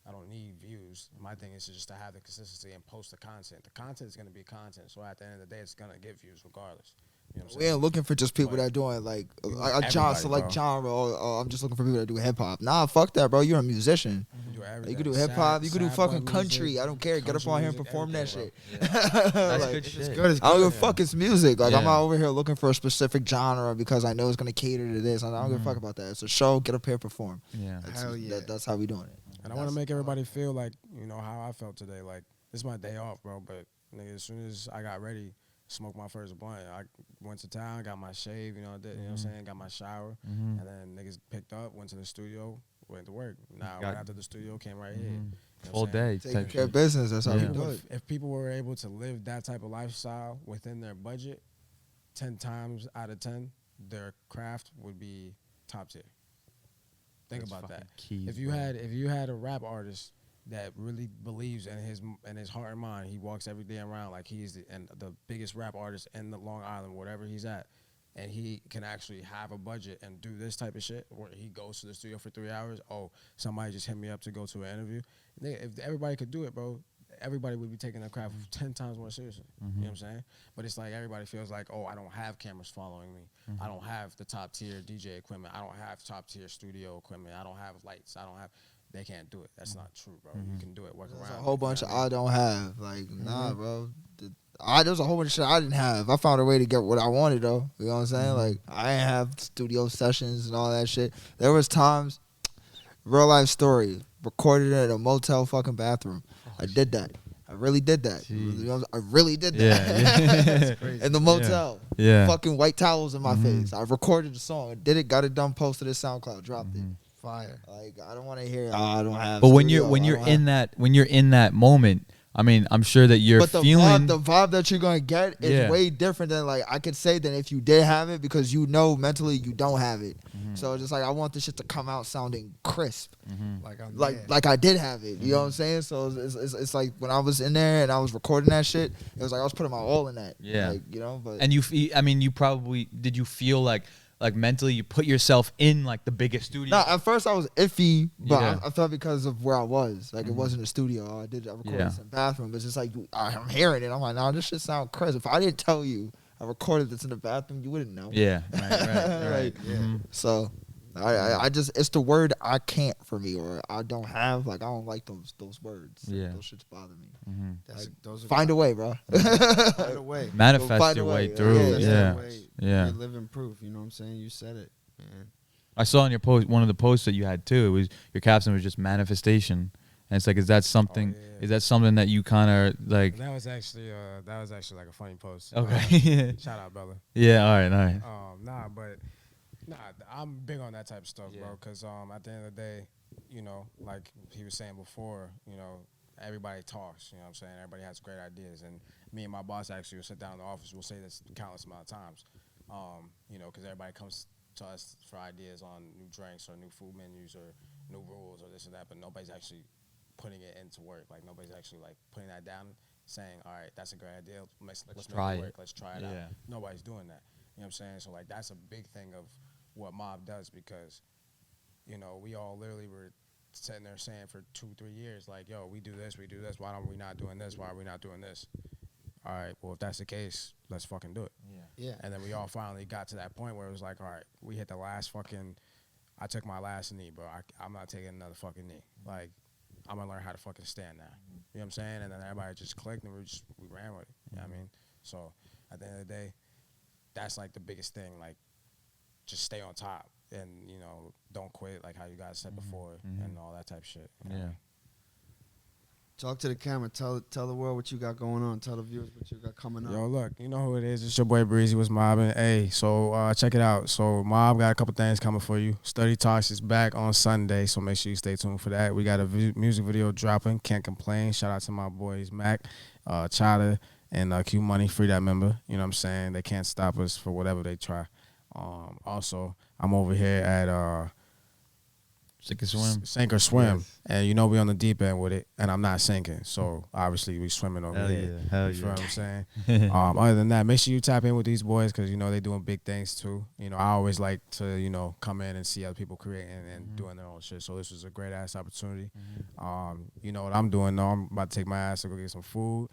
I don't need views. My thing is just to have the consistency and post the content. The content is going to be content. So at the end of the day, it's going to get views regardless. You know what I'm We saying? ain't looking for just people But that are doing like a everybody, select bro. genre. Or I'm just looking for people that do hip hop. Nah, fuck that, bro. You're a musician. You do You could do everything. hip hop. You could do Sad boy fucking country. music, I don't care. Get up country on here and music, perform that everything, shit. That's Like, good It's shit. good. It's I don't good. give a fuck. It's music. Like I'm Yeah. not over here looking for a specific genre because I know it's gonna cater to this. I don't give a fuck about that. It's a show. Get up here, perform. Yeah. Hell yeah. That's how we doing it. And I want to make everybody feel like, how I felt today. Like, this is my day off, bro. But, nigga, as soon as I got ready, smoked my first blunt, I went to town, got my shave, you know what I'm saying? Got my shower. And then niggas picked up, went to the studio, went to work. Now, I went out to the studio, came right here. You know what Full I'm saying? day. Taking type care of shit. business. That's how we Yeah. do it. If people were able to live that type of lifestyle within their budget, 10 times out of 10, their craft would be top tier. Think That's about that. fucking key, If you bro. had a rap artist that really believes in his heart and mind, he walks every day around like he's the biggest rap artist in the Long Island, wherever he's at, and he can actually have a budget and do this type of shit where he goes to the studio for 3 hours. Oh, somebody just hit me up to go to an interview. If everybody could do it, bro, everybody would be taking their craft 10 times more seriously. You know what I'm saying? But it's like everybody feels like, oh, I don't have cameras following me. I don't have the top tier DJ equipment. I don't have top tier studio equipment. I don't have lights. They can't do it. That's not true, bro. You can do it. Work There's around. a whole it, bunch you of know what I don't have. Like, nah, bro. There's a whole bunch of shit I didn't have. I found a way to get what I wanted, though. You know what I'm saying? Like, I didn't have studio sessions and all that shit. There was times, real life story, recorded in a motel fucking bathroom. I did that. I really did that. Jeez. You know, I really did that. Yeah. In the motel. Yeah. Fucking white towels in my face. I recorded the song, did it, got it done, posted it, SoundCloud, dropped it. Fire. Like I don't want to hear. I don't have. But studio, when you're in that moment, I mean, I'm sure that you're but the feeling vibe that you're gonna get is way different than like I could say than if you did have it, because you know mentally you don't have it. So it's just like I want this shit to come out sounding crisp, like I did have it. You know what I'm saying? So it's like when I was in there and I was recording that shit, it was like I was putting my all in that. Yeah. Like, you know, but and I mean, you probably did. You feel like mentally you put yourself in like the biggest studio. no, at first I was iffy, but Yeah. I felt because of where I was. Like it wasn't a studio. I recorded this in the bathroom. But it's just like I'm hearing it. I'm like, nah, this shit sound crisp. If I didn't tell you I recorded this in the bathroom, you wouldn't know. Yeah, right. So I just it's the word I can't for me, or I don't have. Like I don't like those words. Yeah. Those shits bother me. Those are Find a way, bro. find a way. Manifest Find a your way way. through. Yeah. Yeah. You're living proof. You know what I'm saying? You said it, man. I saw in your post, one of the posts that you had too. It was your caption was just manifestation, and it's like, is that something? Is that something that you kind of like? That was actually like a funny post. Okay. Shout out, Bella. Yeah. All right. I'm big on that type of stuff, bro. Because at the end of the day, you know, like he was saying before, you know, everybody talks. You know what I'm saying? Everybody has great ideas, and me and my boss actually will sit down in the office. We'll say this countless amount of times. You know, because everybody comes to us for ideas on new drinks or new food menus or new rules or this and that, but nobody's actually putting it into work. Like nobody's actually like putting that down, saying, "All right, that's a great idea. Let's try make it it. work. Let's try it out." Nobody's doing that. You know what I'm saying? So like that's a big thing of what Mob does, because you know we all literally were sitting there saying for 2-3 years, like, "Yo, we do this. Why don't we not doing this? Why are we not doing this?" All right, well, if that's the case, let's fucking do it. Yeah. And then we all finally got to that point where it was like, all right, we hit the last fucking, I took my last knee, bro. I'm not taking another fucking knee. Like, I'm going to learn how to fucking stand now. You know what I'm saying? And then everybody just clicked and we ran with it. You know what I mean? So at the end of the day, that's like the biggest thing. Like, just stay on top and, you know, don't quit, like how you guys said before and all that type of shit. You know? Talk to the camera. Tell the world what you got going on. Tell the viewers what you got coming up. Yo, look, you know who it is. It's your boy Breezxy was mobbing. Hey, so check it out. So Mob got a couple things coming for you. Study Talks is back on Sunday, so make sure you stay tuned for that. We got a music video dropping. Can't complain. Shout out to my boys Mac, Chada, and Q Money. Free that member. You know what I'm saying? They can't stop us for whatever they try. Also, I'm over here at Sink or swim. Yes. And you know we on the deep end with it, and I'm not sinking, so obviously we swimming over here. Hell You feel what I'm saying? Other than that, make sure you tap in with these boys, because you know they doing big things too. You know, I always like to, you know, come in and see other people creating and doing their own shit. So this was a great ass opportunity. You know what I'm doing though? I'm about to take my ass to go get some food.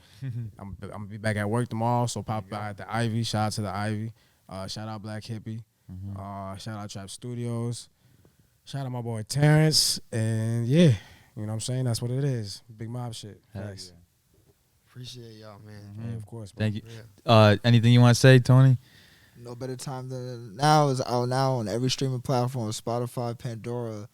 I'm gonna be back at work tomorrow, so pop by at the Ivy. Shout out to the Ivy. Shout out Black Hippie. Shout out Trap Studios. Shout out my boy Terrence. And yeah, you know what I'm saying? That's what it is. Big mob shit. Thanks. Appreciate y'all, man. Yeah, of course, bro. Thank you. Yeah. Anything you want to say, Tony? No better time than now. Is out now on every streaming platform: Spotify, Pandora,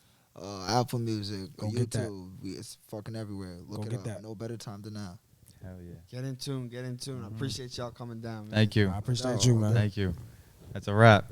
Apple Music, Go get that. YouTube. It's fucking everywhere. Look Go it get up. that. No better time than now. Hell yeah. Get in tune. I appreciate y'all coming down, man. Thank you. I appreciate you, man. Thank you. That's a wrap.